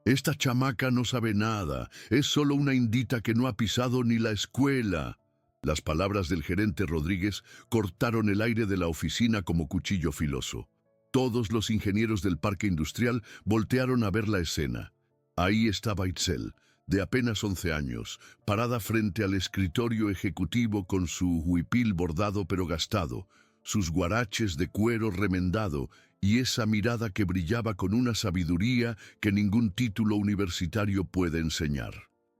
Esta chamaca no sabe nada, es solo una indita que no ha pisado ni la escuela. Las palabras del gerente Rodríguez cortaron el aire de la oficina como cuchillo filoso. Todos los ingenieros del parque industrial voltearon a ver la escena. Ahí estaba Itzel, de apenas 11 años, parada frente al escritorio ejecutivo con su huipil bordado pero gastado, sus guaraches de cuero remendado y esa mirada que brillaba con una sabiduría que ningún título universitario puede enseñar.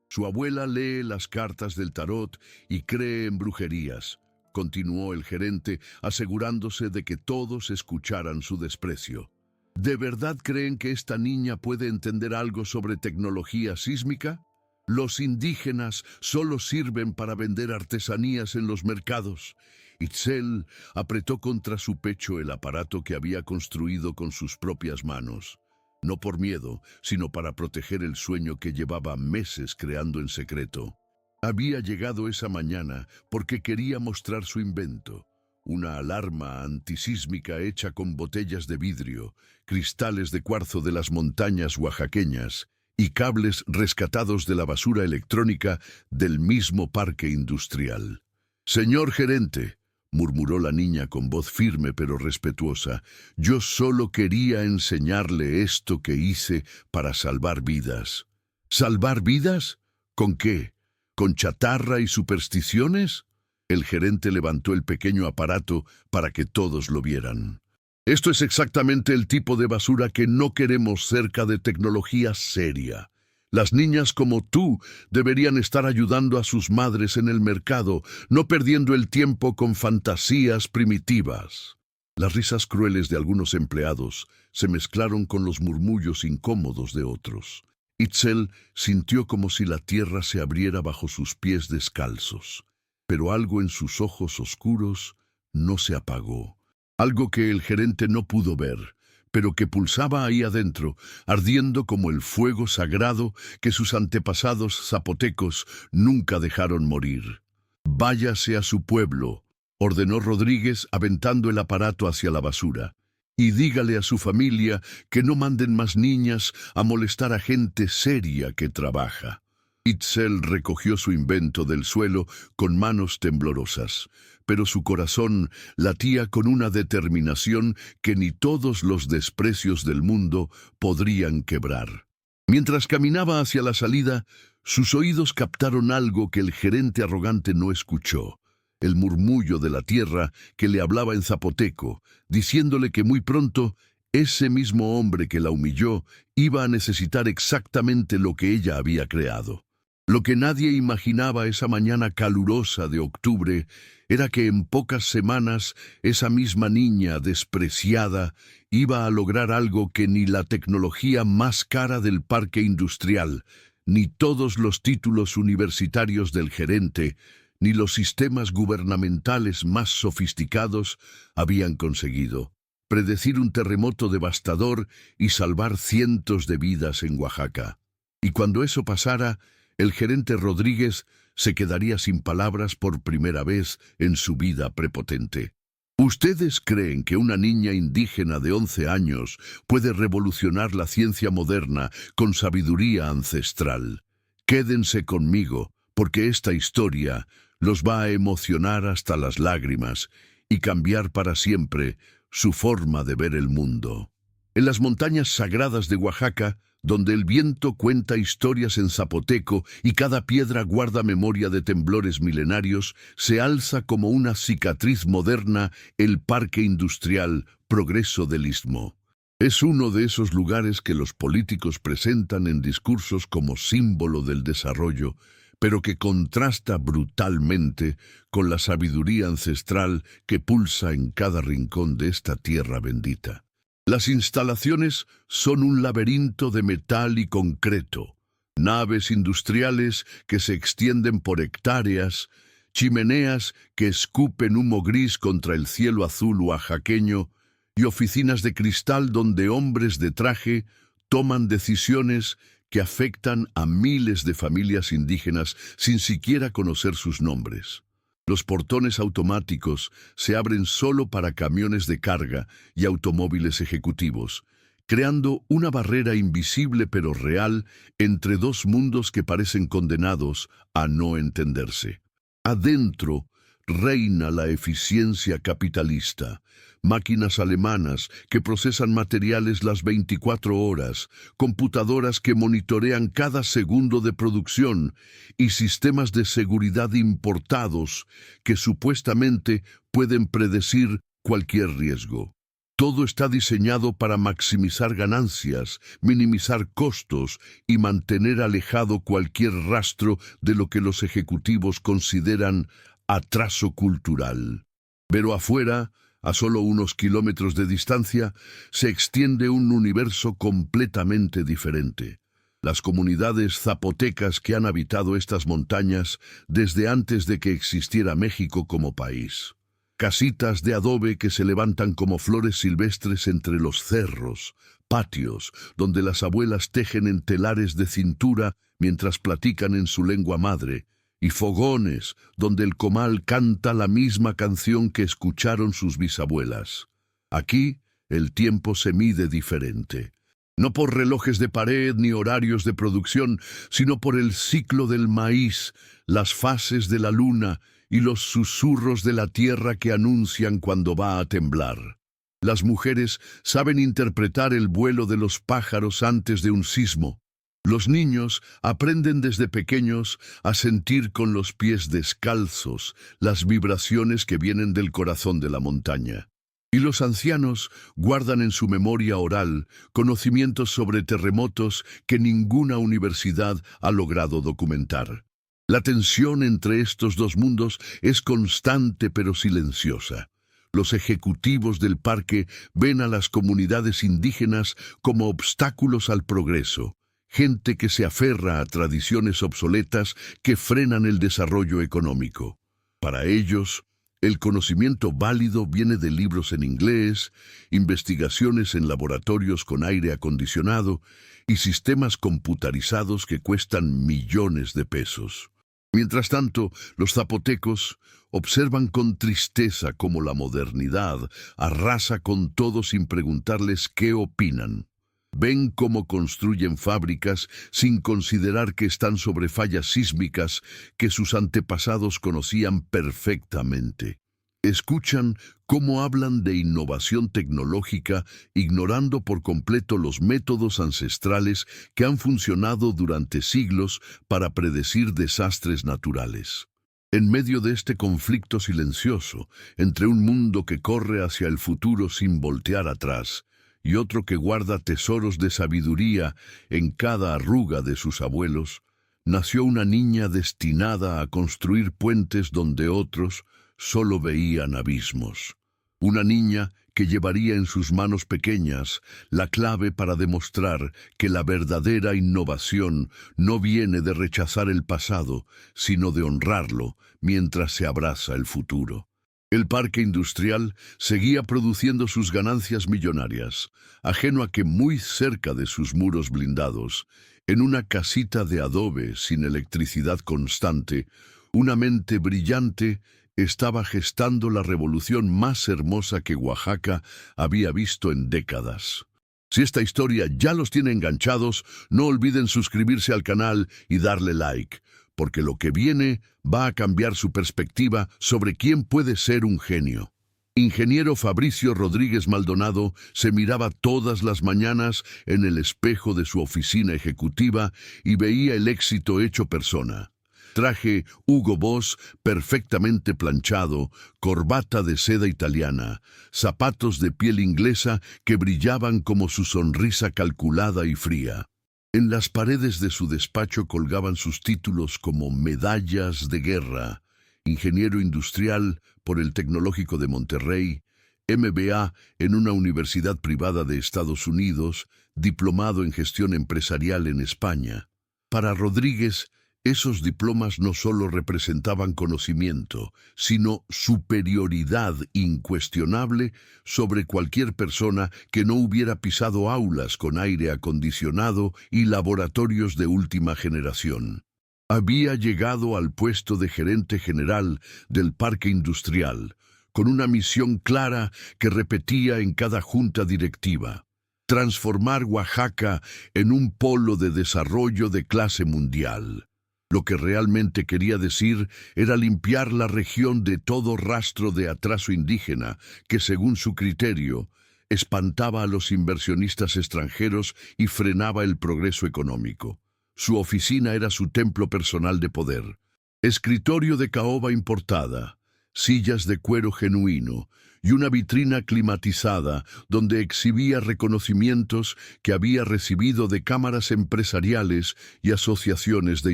Su abuela lee las cartas del tarot y cree en brujerías, continuó el gerente, asegurándose de que todos escucharan su desprecio. ¿De verdad creen que esta niña puede entender algo sobre tecnología sísmica? Los indígenas solo sirven para vender artesanías en los mercados. Itzel apretó contra su pecho el aparato que había construido con sus propias manos. No por miedo, sino para proteger el sueño que llevaba meses creando en secreto. Había llegado esa mañana porque quería mostrar su invento. Una alarma antisísmica hecha con botellas de vidrio, cristales de cuarzo de las montañas oaxaqueñas y cables rescatados de la basura electrónica del mismo parque industrial. «Señor gerente», murmuró la niña con voz firme pero respetuosa, «yo solo quería enseñarle esto que hice para salvar vidas». ¿Salvar vidas? ¿Con qué? ¿Con chatarra y supersticiones? El gerente levantó el pequeño aparato para que todos lo vieran. Esto es exactamente el tipo de basura que no queremos cerca de tecnología seria. Las niñas como tú deberían estar ayudando a sus madres en el mercado, no perdiendo el tiempo con fantasías primitivas. Las risas crueles de algunos empleados se mezclaron con los murmullos incómodos de otros. Itzel sintió como si la tierra se abriera bajo sus pies descalzos. Pero algo en sus ojos oscuros no se apagó. Algo que el gerente no pudo ver, pero que pulsaba ahí adentro, ardiendo como el fuego sagrado que sus antepasados zapotecos nunca dejaron morir. «Váyase a su pueblo», ordenó Rodríguez aventando el aparato hacia la basura. «Y dígale a su familia que no manden más niñas a molestar a gente seria que trabaja». Itzel recogió su invento del suelo con manos temblorosas, pero su corazón latía con una determinación que ni todos los desprecios del mundo podrían quebrar. Mientras caminaba hacia la salida, sus oídos captaron algo que el gerente arrogante no escuchó, el murmullo de la tierra que le hablaba en zapoteco, diciéndole que muy pronto ese mismo hombre que la humilló iba a necesitar exactamente lo que ella había creado. Lo que nadie imaginaba esa mañana calurosa de octubre era que en pocas semanas esa misma niña despreciada iba a lograr algo que ni la tecnología más cara del parque industrial, ni todos los títulos universitarios del gerente, ni los sistemas gubernamentales más sofisticados habían conseguido: predecir un terremoto devastador y salvar cientos de vidas en Oaxaca. Y cuando eso pasara, el gerente Rodríguez se quedaría sin palabras por primera vez en su vida prepotente. ¿Ustedes creen que una niña indígena de 11 años puede revolucionar la ciencia moderna con sabiduría ancestral? Quédense conmigo, porque esta historia los va a emocionar hasta las lágrimas y cambiar para siempre su forma de ver el mundo. En las montañas sagradas de Oaxaca, donde el viento cuenta historias en zapoteco y cada piedra guarda memoria de temblores milenarios, se alza como una cicatriz moderna el parque industrial Progreso del Istmo. Es uno de esos lugares que los políticos presentan en discursos como símbolo del desarrollo, pero que contrasta brutalmente con la sabiduría ancestral que pulsa en cada rincón de esta tierra bendita. Las instalaciones son un laberinto de metal y concreto, naves industriales que se extienden por hectáreas, chimeneas que escupen humo gris contra el cielo azul oaxaqueño y oficinas de cristal donde hombres de traje toman decisiones que afectan a miles de familias indígenas sin siquiera conocer sus nombres. Los portones automáticos se abren solo para camiones de carga y automóviles ejecutivos, creando una barrera invisible pero real entre dos mundos que parecen condenados a no entenderse. Adentro reina la eficiencia capitalista, máquinas alemanas que procesan materiales las 24 horas, computadoras que monitorean cada segundo de producción y sistemas de seguridad importados que supuestamente pueden predecir cualquier riesgo. Todo está diseñado para maximizar ganancias, minimizar costos y mantener alejado cualquier rastro de lo que los ejecutivos consideran atraso cultural. Pero afuera, a solo unos kilómetros de distancia, se extiende un universo completamente diferente. Las comunidades zapotecas que han habitado estas montañas desde antes de que existiera México como país. Casitas de adobe que se levantan como flores silvestres entre los cerros, patios donde las abuelas tejen en telares de cintura mientras platican en su lengua madre, y fogones donde el comal canta la misma canción que escucharon sus bisabuelas. Aquí el tiempo se mide diferente. No por relojes de pared ni horarios de producción, sino por el ciclo del maíz, las fases de la luna y los susurros de la tierra que anuncian cuando va a temblar. Las mujeres saben interpretar el vuelo de los pájaros antes de un sismo. Los niños aprenden desde pequeños a sentir con los pies descalzos las vibraciones que vienen del corazón de la montaña. Y los ancianos guardan en su memoria oral conocimientos sobre terremotos que ninguna universidad ha logrado documentar. La tensión entre estos dos mundos es constante pero silenciosa. Los ejecutivos del parque ven a las comunidades indígenas como obstáculos al progreso, gente que se aferra a tradiciones obsoletas que frenan el desarrollo económico. Para ellos, el conocimiento válido viene de libros en inglés, investigaciones en laboratorios con aire acondicionado y sistemas computarizados que cuestan millones de pesos. Mientras tanto, los zapotecos observan con tristeza cómo la modernidad arrasa con todo sin preguntarles qué opinan. Ven cómo construyen fábricas sin considerar que están sobre fallas sísmicas que sus antepasados conocían perfectamente. Escuchan cómo hablan de innovación tecnológica, ignorando por completo los métodos ancestrales que han funcionado durante siglos para predecir desastres naturales. En medio de este conflicto silencioso, entre un mundo que corre hacia el futuro sin voltear atrás, y otro que guarda tesoros de sabiduría en cada arruga de sus abuelos, nació una niña destinada a construir puentes donde otros solo veían abismos. Una niña que llevaría en sus manos pequeñas la clave para demostrar que la verdadera innovación no viene de rechazar el pasado, sino de honrarlo mientras se abraza el futuro. El parque industrial seguía produciendo sus ganancias millonarias, ajeno a que muy cerca de sus muros blindados, en una casita de adobe sin electricidad constante, una mente brillante estaba gestando la revolución más hermosa que Oaxaca había visto en décadas. Si esta historia ya los tiene enganchados, no olviden suscribirse al canal y darle like, porque lo que viene va a cambiar su perspectiva sobre quién puede ser un genio. Ingeniero Fabricio Rodríguez Maldonado se miraba todas las mañanas en el espejo de su oficina ejecutiva y veía el éxito hecho persona. Traje Hugo Boss perfectamente planchado, corbata de seda italiana, zapatos de piel inglesa que brillaban como su sonrisa calculada y fría. En las paredes de su despacho colgaban sus títulos como medallas de guerra, ingeniero industrial por el Tecnológico de Monterrey, MBA en una universidad privada de Estados Unidos, diplomado en gestión empresarial en España. Para Rodríguez, esos diplomas no solo representaban conocimiento, sino superioridad incuestionable sobre cualquier persona que no hubiera pisado aulas con aire acondicionado y laboratorios de última generación. Había llegado al puesto de gerente general del parque industrial, con una misión clara que repetía en cada junta directiva: transformar Oaxaca en un polo de desarrollo de clase mundial. Lo que realmente quería decir era limpiar la región de todo rastro de atraso indígena que, según su criterio, espantaba a los inversionistas extranjeros y frenaba el progreso económico. Su oficina era su templo personal de poder. Escritorio de caoba importada, sillas de cuero genuino y una vitrina climatizada donde exhibía reconocimientos que había recibido de cámaras empresariales y asociaciones de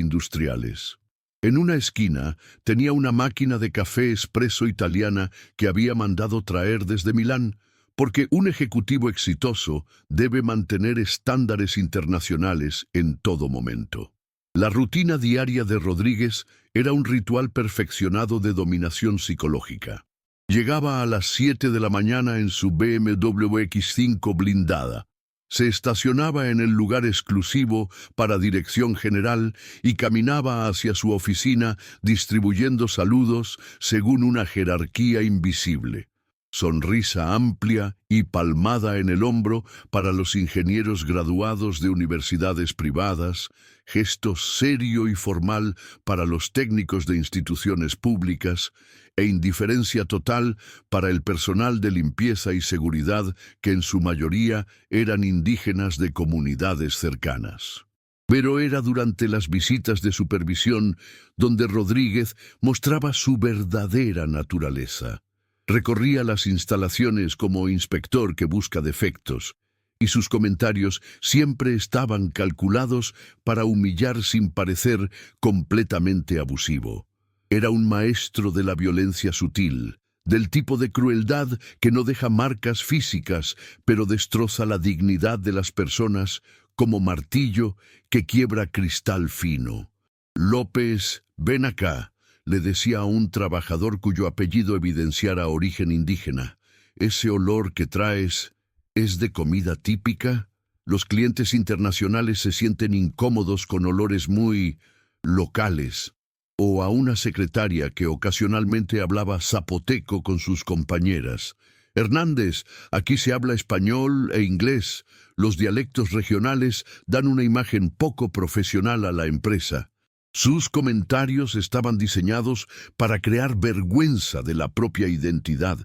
industriales. En una esquina tenía una máquina de café expreso italiana que había mandado traer desde Milán, porque un ejecutivo exitoso debe mantener estándares internacionales en todo momento. La rutina diaria de Rodríguez era un ritual perfeccionado de dominación psicológica. Llegaba a las 7 de la mañana en su BMW X5 blindada. Se estacionaba en el lugar exclusivo para dirección general y caminaba hacia su oficina distribuyendo saludos según una jerarquía invisible. Sonrisa amplia y palmada en el hombro para los ingenieros graduados de universidades privadas, gesto serio y formal para los técnicos de instituciones públicas e indiferencia total para el personal de limpieza y seguridad que en su mayoría eran indígenas de comunidades cercanas. Pero era durante las visitas de supervisión donde Rodríguez mostraba su verdadera naturaleza. Recorría las instalaciones como inspector que busca defectos, y sus comentarios siempre estaban calculados para humillar sin parecer completamente abusivo. Era un maestro de la violencia sutil, del tipo de crueldad que no deja marcas físicas, pero destroza la dignidad de las personas como martillo que quiebra cristal fino. López, ven acá, le decía a un trabajador cuyo apellido evidenciara origen indígena. ¿Ese olor que traes es de comida típica? Los clientes internacionales se sienten incómodos con olores muy locales. O a una secretaria que ocasionalmente hablaba zapoteco con sus compañeras. Hernández, aquí se habla español e inglés. Los dialectos regionales dan una imagen poco profesional a la empresa. Sus comentarios estaban diseñados para crear vergüenza de la propia identidad,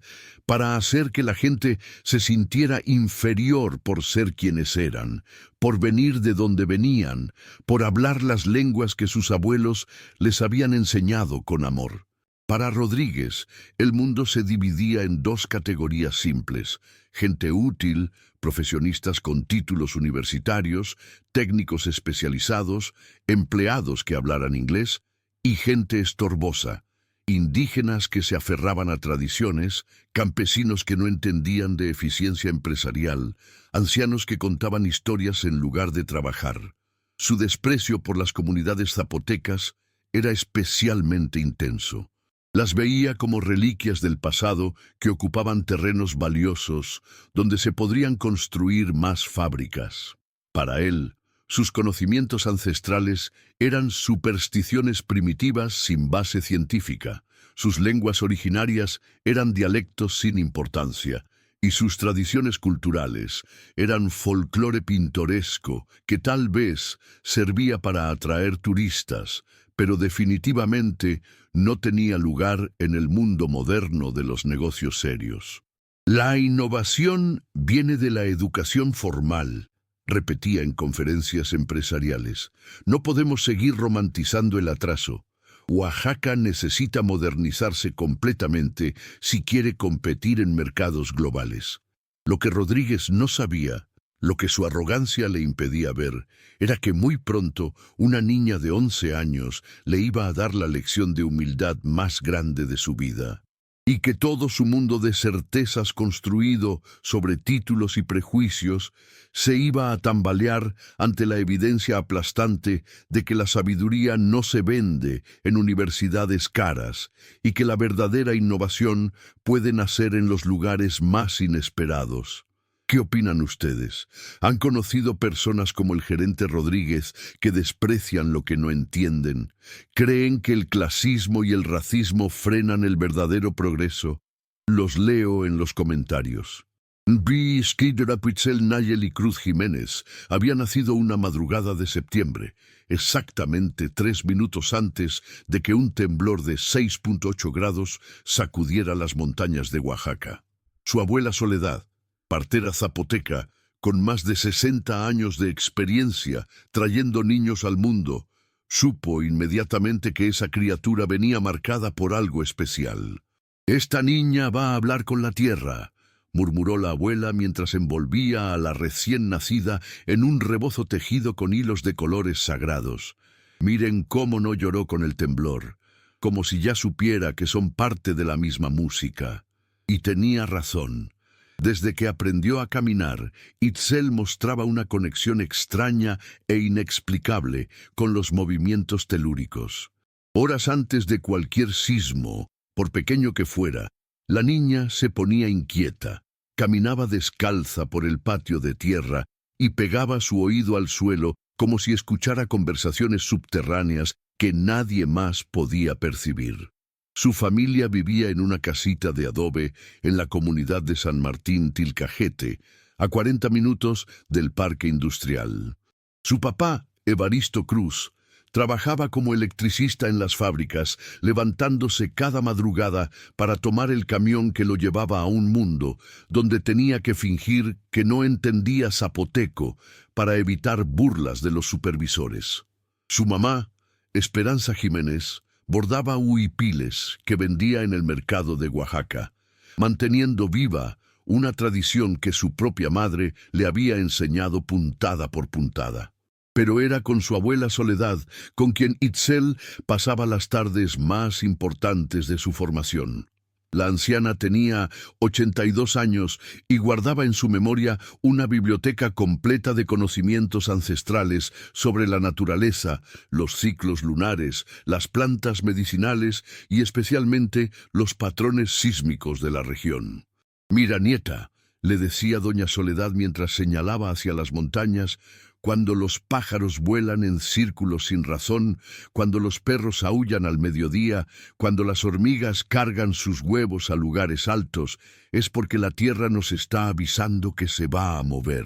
para hacer que la gente se sintiera inferior por ser quienes eran, por venir de donde venían, por hablar las lenguas que sus abuelos les habían enseñado con amor. Para Rodríguez, el mundo se dividía en dos categorías simples: gente útil, profesionistas con títulos universitarios, técnicos especializados, empleados que hablaran inglés, y gente estorbosa, indígenas que se aferraban a tradiciones, campesinos que no entendían de eficiencia empresarial, ancianos que contaban historias en lugar de trabajar. Su desprecio por las comunidades zapotecas era especialmente intenso. Las veía como reliquias del pasado que ocupaban terrenos valiosos donde se podrían construir más fábricas. Para él, sus conocimientos ancestrales eran supersticiones primitivas sin base científica, sus lenguas originarias eran dialectos sin importancia, y sus tradiciones culturales eran folclore pintoresco que tal vez servía para atraer turistas, pero definitivamente no tenía lugar en el mundo moderno de los negocios serios. La innovación viene de la educación formal, repetía en conferencias empresariales. No podemos seguir romantizando el atraso. Oaxaca necesita modernizarse completamente si quiere competir en mercados globales. Lo que Rodríguez no sabía, lo que su arrogancia le impedía ver, era que muy pronto una niña de 11 años le iba a dar la lección de humildad más grande de su vida, y que todo su mundo de certezas construido sobre títulos y prejuicios se iba a tambalear ante la evidencia aplastante de que la sabiduría no se vende en universidades caras y que la verdadera innovación puede nacer en los lugares más inesperados. ¿Qué opinan ustedes? ¿Han conocido personas como el gerente Rodríguez que desprecian lo que no entienden? ¿Creen que el clasismo y el racismo frenan el verdadero progreso? Los leo en los comentarios. Vi Skidera Pitzel Nayeli Cruz Jiménez había nacido una madrugada de septiembre, exactamente 3 minutos antes de que un temblor de 6,8 grados sacudiera las montañas de Oaxaca. Su abuela Soledad, partera zapoteca, con más de 60 años de experiencia trayendo niños al mundo, supo inmediatamente que esa criatura venía marcada por algo especial. «Esta niña va a hablar con la tierra», murmuró la abuela mientras envolvía a la recién nacida en un rebozo tejido con hilos de colores sagrados. Miren cómo no lloró con el temblor, como si ya supiera que son parte de la misma música. Y tenía razón. Desde que aprendió a caminar, Itzel mostraba una conexión extraña e inexplicable con los movimientos telúricos. Horas antes de cualquier sismo, por pequeño que fuera, la niña se ponía inquieta, caminaba descalza por el patio de tierra y pegaba su oído al suelo como si escuchara conversaciones subterráneas que nadie más podía percibir. Su familia vivía en una casita de adobe en la comunidad de San Martín Tilcajete, a 40 minutos del parque industrial. Su papá, Evaristo Cruz, trabajaba como electricista en las fábricas, levantándose cada madrugada para tomar el camión que lo llevaba a un mundo donde tenía que fingir que no entendía zapoteco para evitar burlas de los supervisores. Su mamá, Esperanza Jiménez, bordaba huipiles que vendía en el mercado de Oaxaca, manteniendo viva una tradición que su propia madre le había enseñado puntada por puntada. Pero era con su abuela Soledad con quien Itzel pasaba las tardes más importantes de su formación. La anciana tenía 82 años y guardaba en su memoria una biblioteca completa de conocimientos ancestrales sobre la naturaleza, los ciclos lunares, las plantas medicinales y especialmente los patrones sísmicos de la región. «Mira, nieta», le decía doña Soledad mientras señalaba hacia las montañas, «cuando los pájaros vuelan en círculos sin razón, cuando los perros aúllan al mediodía, cuando las hormigas cargan sus huevos a lugares altos, es porque la tierra nos está avisando que se va a mover».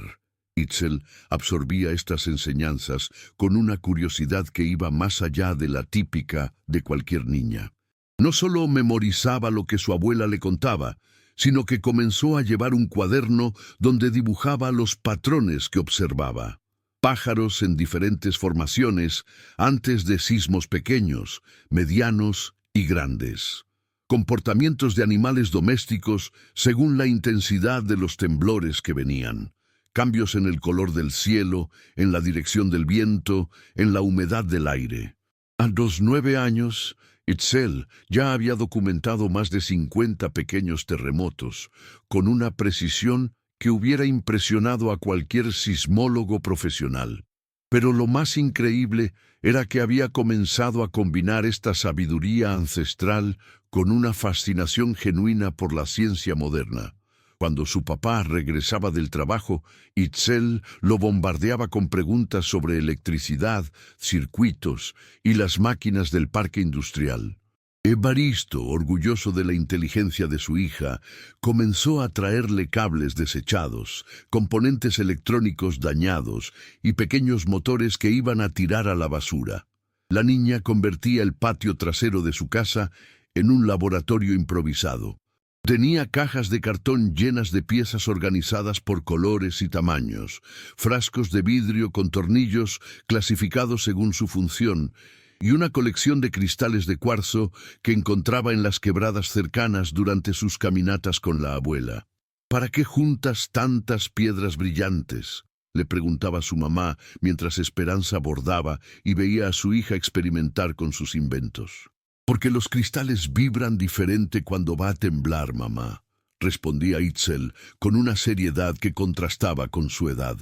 Itzel absorbía estas enseñanzas con una curiosidad que iba más allá de la típica de cualquier niña. No solo memorizaba lo que su abuela le contaba, sino que comenzó a llevar un cuaderno donde dibujaba los patrones que observaba. Pájaros en diferentes formaciones antes de sismos pequeños, medianos y grandes. Comportamientos de animales domésticos según la intensidad de los temblores que venían. Cambios en el color del cielo, en la dirección del viento, en la humedad del aire. A los 9 años, Itzel ya había documentado más de 50 pequeños terremotos, con una precisión que hubiera impresionado a cualquier sismólogo profesional. Pero lo más increíble era que había comenzado a combinar esta sabiduría ancestral con una fascinación genuina por la ciencia moderna. Cuando su papá regresaba del trabajo, Itzel lo bombardeaba con preguntas sobre electricidad, circuitos y las máquinas del parque industrial. Evaristo, orgulloso de la inteligencia de su hija, comenzó a traerle cables desechados, componentes electrónicos dañados y pequeños motores que iban a tirar a la basura. La niña convertía el patio trasero de su casa en un laboratorio improvisado. Tenía cajas de cartón llenas de piezas organizadas por colores y tamaños, frascos de vidrio con tornillos clasificados según su función, y una colección de cristales de cuarzo que encontraba en las quebradas cercanas durante sus caminatas con la abuela. «¿Para qué juntas tantas piedras brillantes?», le preguntaba su mamá mientras Esperanza bordaba y veía a su hija experimentar con sus inventos. «Porque los cristales vibran diferente cuando va a temblar, mamá», respondía Itzel con una seriedad que contrastaba con su edad.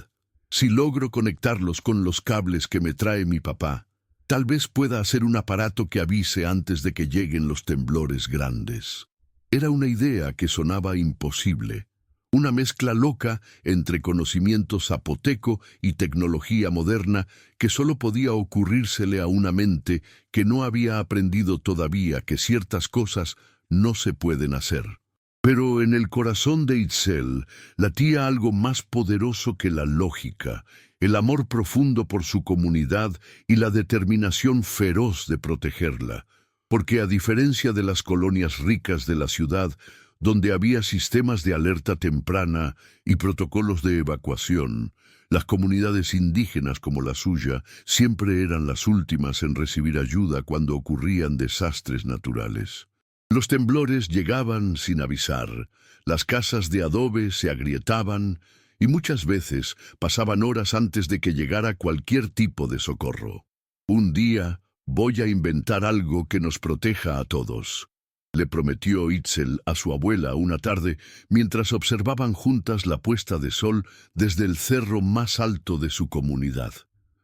«Si logro conectarlos con los cables que me trae mi papá, tal vez pueda hacer un aparato que avise antes de que lleguen los temblores grandes». Era una idea que sonaba imposible, una mezcla loca entre conocimiento zapoteco y tecnología moderna que solo podía ocurrírsele a una mente que no había aprendido todavía que ciertas cosas no se pueden hacer. Pero en el corazón de Itzel latía algo más poderoso que la lógica, el amor profundo por su comunidad y la determinación feroz de protegerla. Porque a diferencia de las colonias ricas de la ciudad, donde había sistemas de alerta temprana y protocolos de evacuación, las comunidades indígenas como la suya siempre eran las últimas en recibir ayuda cuando ocurrían desastres naturales. Los temblores llegaban sin avisar, las casas de adobe se agrietaban y muchas veces pasaban horas antes de que llegara cualquier tipo de socorro. Un día voy a inventar algo que nos proteja a todos, le prometió Itzel a su abuela una tarde mientras observaban juntas la puesta de sol desde el cerro más alto de su comunidad.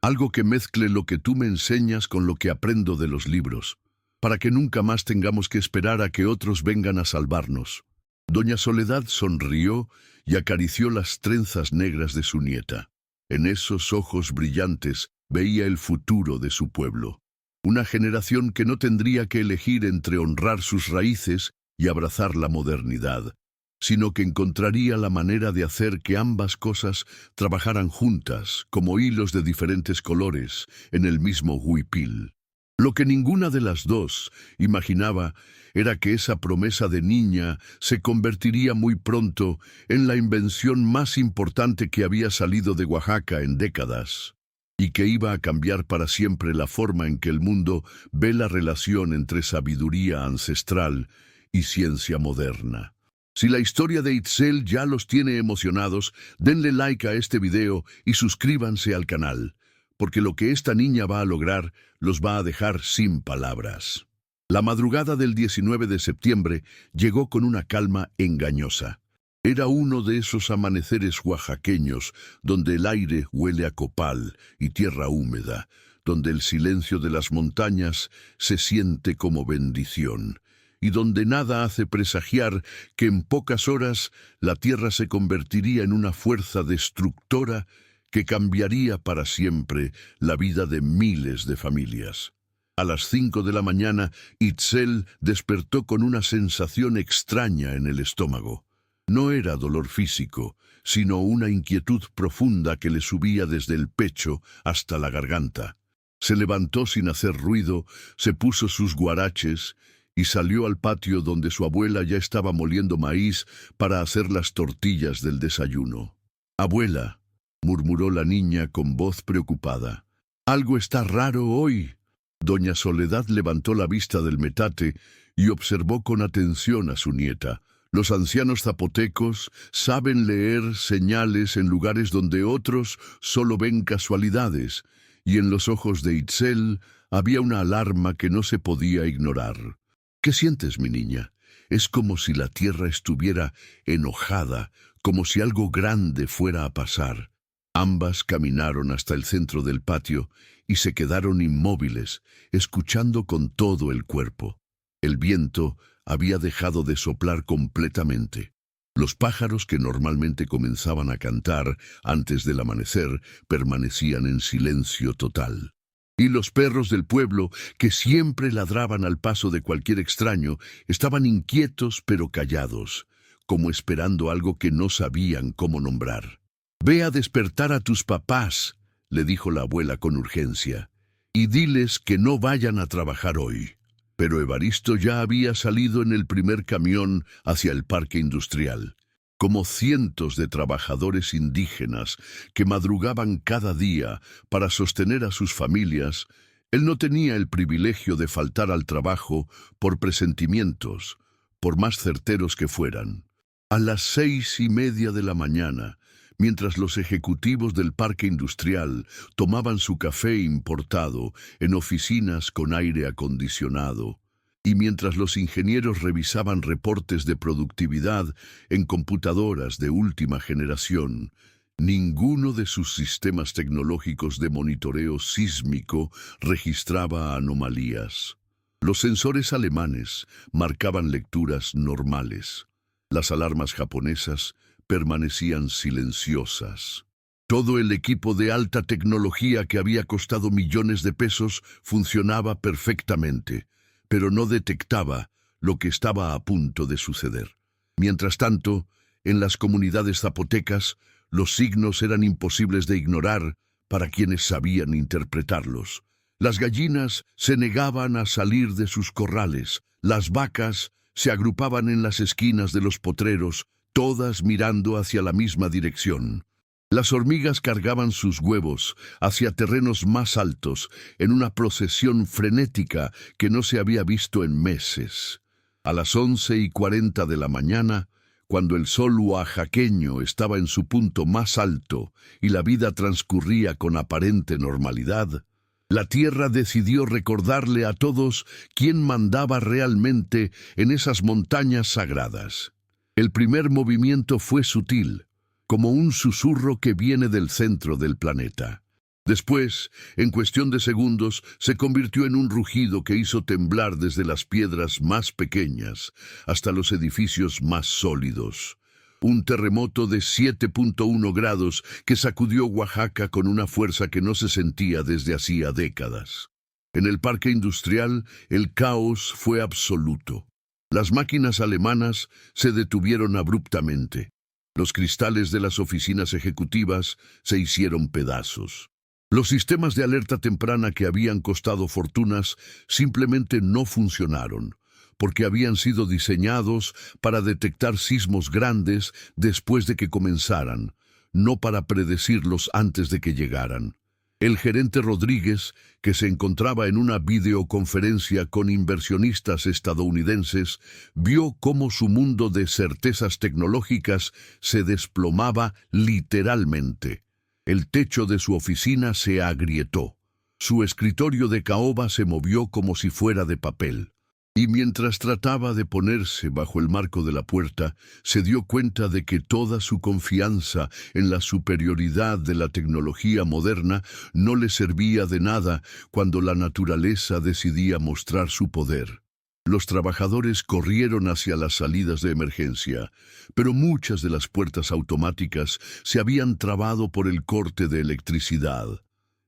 Algo que mezcle lo que tú me enseñas con lo que aprendo de los libros, para que nunca más tengamos que esperar a que otros vengan a salvarnos. Doña Soledad sonrió y acarició las trenzas negras de su nieta. En esos ojos brillantes veía el futuro de su pueblo. Una generación que no tendría que elegir entre honrar sus raíces y abrazar la modernidad, sino que encontraría la manera de hacer que ambas cosas trabajaran juntas, como hilos de diferentes colores, en el mismo huipil. Lo que ninguna de las dos imaginaba era que esa promesa de niña se convertiría muy pronto en la invención más importante que había salido de Oaxaca en décadas, y que iba a cambiar para siempre la forma en que el mundo ve la relación entre sabiduría ancestral y ciencia moderna. Si la historia de Itzel ya los tiene emocionados, denle like a este video y suscríbanse al canal, porque lo que esta niña va a lograr los va a dejar sin palabras. La madrugada del 19 de septiembre llegó con una calma engañosa. Era uno de esos amaneceres oaxaqueños donde el aire huele a copal y tierra húmeda, donde el silencio de las montañas se siente como bendición, y donde nada hace presagiar que en pocas horas la tierra se convertiría en una fuerza destructora que cambiaría para siempre la vida de miles de familias. A las 5 de la mañana, Itzel despertó con una sensación extraña en el estómago. No era dolor físico, sino una inquietud profunda que le subía desde el pecho hasta la garganta. Se levantó sin hacer ruido, se puso sus guaraches y salió al patio donde su abuela ya estaba moliendo maíz para hacer las tortillas del desayuno. «Abuela», murmuró la niña con voz preocupada, «algo está raro hoy». Doña Soledad levantó la vista del metate y observó con atención a su nieta. Los ancianos zapotecos saben leer señales en lugares donde otros solo ven casualidades, y en los ojos de Itzel había una alarma que no se podía ignorar. «¿Qué sientes, mi niña? Es como si la tierra estuviera enojada, como si algo grande fuera a pasar». Ambas caminaron hasta el centro del patio y se quedaron inmóviles, escuchando con todo el cuerpo. El viento había dejado de soplar completamente. Los pájaros que normalmente comenzaban a cantar antes del amanecer permanecían en silencio total. Y los perros del pueblo, que siempre ladraban al paso de cualquier extraño, estaban inquietos pero callados, como esperando algo que no sabían cómo nombrar. «Ve a despertar a tus papás», le dijo la abuela con urgencia, «y diles que no vayan a trabajar hoy». Pero Evaristo ya había salido en el primer camión hacia el parque industrial. Como cientos de trabajadores indígenas que madrugaban cada día para sostener a sus familias, él no tenía el privilegio de faltar al trabajo por presentimientos, por más certeros que fueran. A las 6:30 de la mañana, mientras los ejecutivos del parque industrial tomaban su café importado en oficinas con aire acondicionado, y mientras los ingenieros revisaban reportes de productividad en computadoras de última generación, ninguno de sus sistemas tecnológicos de monitoreo sísmico registraba anomalías. Los sensores alemanes marcaban lecturas normales. Las alarmas japonesas permanecían silenciosas. Todo el equipo de alta tecnología que había costado millones de pesos funcionaba perfectamente, pero no detectaba lo que estaba a punto de suceder. Mientras tanto, en las comunidades zapotecas, los signos eran imposibles de ignorar para quienes sabían interpretarlos. Las gallinas se negaban a salir de sus corrales, las vacas se agrupaban en las esquinas de los potreros, todas mirando hacia la misma dirección. Las hormigas cargaban sus huevos hacia terrenos más altos, en una procesión frenética que no se había visto en meses. A las 11:40 de la mañana, cuando el sol oaxaqueño estaba en su punto más alto y la vida transcurría con aparente normalidad, la tierra decidió recordarle a todos quién mandaba realmente en esas montañas sagradas. El primer movimiento fue sutil, como un susurro que viene del centro del planeta. Después, en cuestión de segundos, se convirtió en un rugido que hizo temblar desde las piedras más pequeñas hasta los edificios más sólidos. Un terremoto de 7.1 grados que sacudió Oaxaca con una fuerza que no se sentía desde hacía décadas. En el parque industrial, el caos fue absoluto. Las máquinas alemanas se detuvieron abruptamente. Los cristales de las oficinas ejecutivas se hicieron pedazos. Los sistemas de alerta temprana que habían costado fortunas simplemente no funcionaron, porque habían sido diseñados para detectar sismos grandes después de que comenzaran, no para predecirlos antes de que llegaran. El gerente Rodríguez, que se encontraba en una videoconferencia con inversionistas estadounidenses, vio cómo su mundo de certezas tecnológicas se desplomaba literalmente. El techo de su oficina se agrietó. Su escritorio de caoba se movió como si fuera de papel. Y mientras trataba de ponerse bajo el marco de la puerta, se dio cuenta de que toda su confianza en la superioridad de la tecnología moderna no le servía de nada cuando la naturaleza decidía mostrar su poder. Los trabajadores corrieron hacia las salidas de emergencia, pero muchas de las puertas automáticas se habían trabado por el corte de electricidad.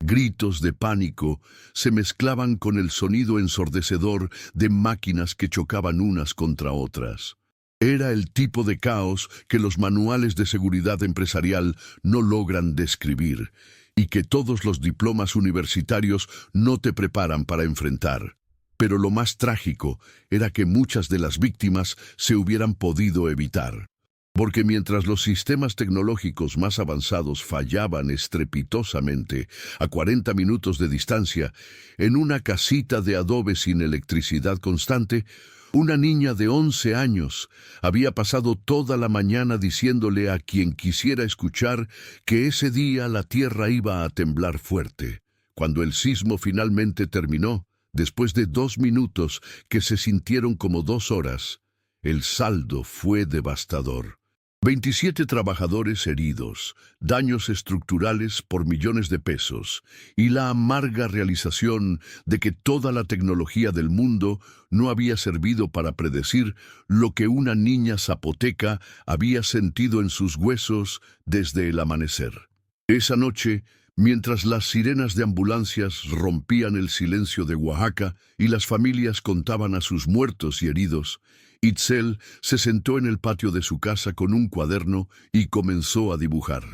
Gritos de pánico se mezclaban con el sonido ensordecedor de máquinas que chocaban unas contra otras. Era el tipo de caos que los manuales de seguridad empresarial no logran describir y que todos los diplomas universitarios no te preparan para enfrentar. Pero lo más trágico era que muchas de las víctimas se hubieran podido evitar. Porque mientras los sistemas tecnológicos más avanzados fallaban estrepitosamente a 40 minutos de distancia, en una casita de adobe sin electricidad constante, una niña de 11 años había pasado toda la mañana diciéndole a quien quisiera escuchar que ese día la tierra iba a temblar fuerte. Cuando el sismo finalmente terminó, después de 2 minutos que se sintieron como 2 horas, el saldo fue devastador. 27 trabajadores heridos, daños estructurales por millones de pesos y la amarga realización de que toda la tecnología del mundo no había servido para predecir lo que una niña zapoteca había sentido en sus huesos desde el amanecer. Esa noche, mientras las sirenas de ambulancias rompían el silencio de Oaxaca y las familias contaban a sus muertos y heridos, Itzel se sentó en el patio de su casa con un cuaderno y comenzó a dibujar.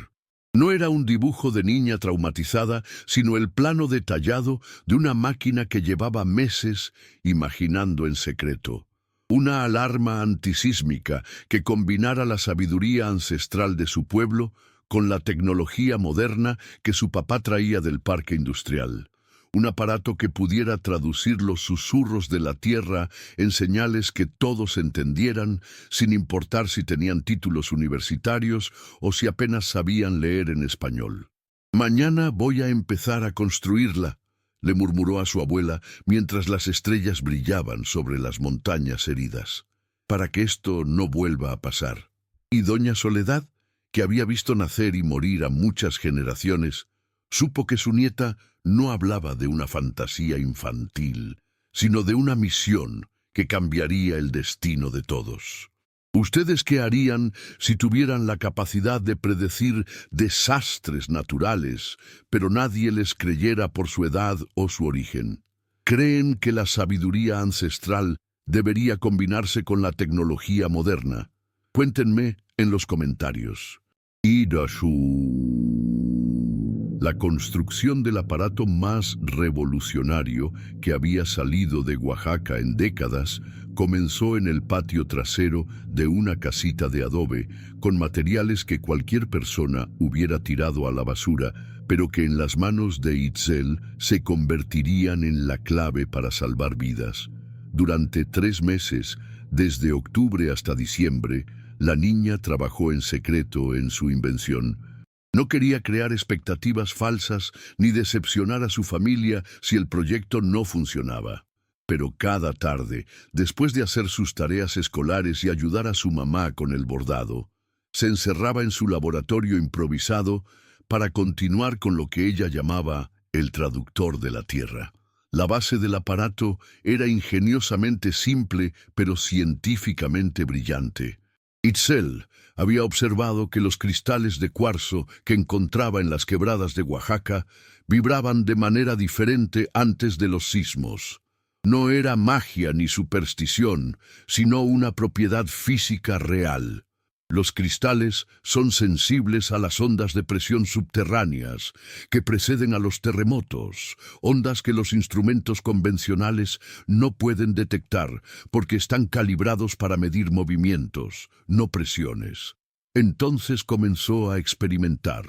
No era un dibujo de niña traumatizada, sino el plano detallado de una máquina que llevaba meses imaginando en secreto. Una alarma antisísmica que combinara la sabiduría ancestral de su pueblo con la tecnología moderna que su papá traía del parque industrial. Un aparato que pudiera traducir los susurros de la tierra en señales que todos entendieran, sin importar si tenían títulos universitarios o si apenas sabían leer en español. «Mañana voy a empezar a construirla», le murmuró a su abuela mientras las estrellas brillaban sobre las montañas heridas, «para que esto no vuelva a pasar». Y doña Soledad, que había visto nacer y morir a muchas generaciones, supo que su nieta no hablaba de una fantasía infantil, sino de una misión que cambiaría el destino de todos. ¿Ustedes qué harían si tuvieran la capacidad de predecir desastres naturales, pero nadie les creyera por su edad o su origen? ¿Creen que la sabiduría ancestral debería combinarse con la tecnología moderna? Cuéntenme en los comentarios. La construcción del aparato más revolucionario que había salido de Oaxaca en décadas comenzó en el patio trasero de una casita de adobe con materiales que cualquier persona hubiera tirado a la basura, pero que en las manos de Itzel se convertirían en la clave para salvar vidas. Durante 3 meses, desde octubre hasta diciembre, la niña trabajó en secreto en su invención. No quería crear expectativas falsas ni decepcionar a su familia si el proyecto no funcionaba. Pero cada tarde, después de hacer sus tareas escolares y ayudar a su mamá con el bordado, se encerraba en su laboratorio improvisado para continuar con lo que ella llamaba el traductor de la Tierra. La base del aparato era ingeniosamente simple, pero científicamente brillante. Itzel había observado que los cristales de cuarzo que encontraba en las quebradas de Oaxaca vibraban de manera diferente antes de los sismos. No era magia ni superstición, sino una propiedad física real. Los cristales son sensibles a las ondas de presión subterráneas que preceden a los terremotos, ondas que los instrumentos convencionales no pueden detectar porque están calibrados para medir movimientos, no presiones. Entonces comenzó a experimentar.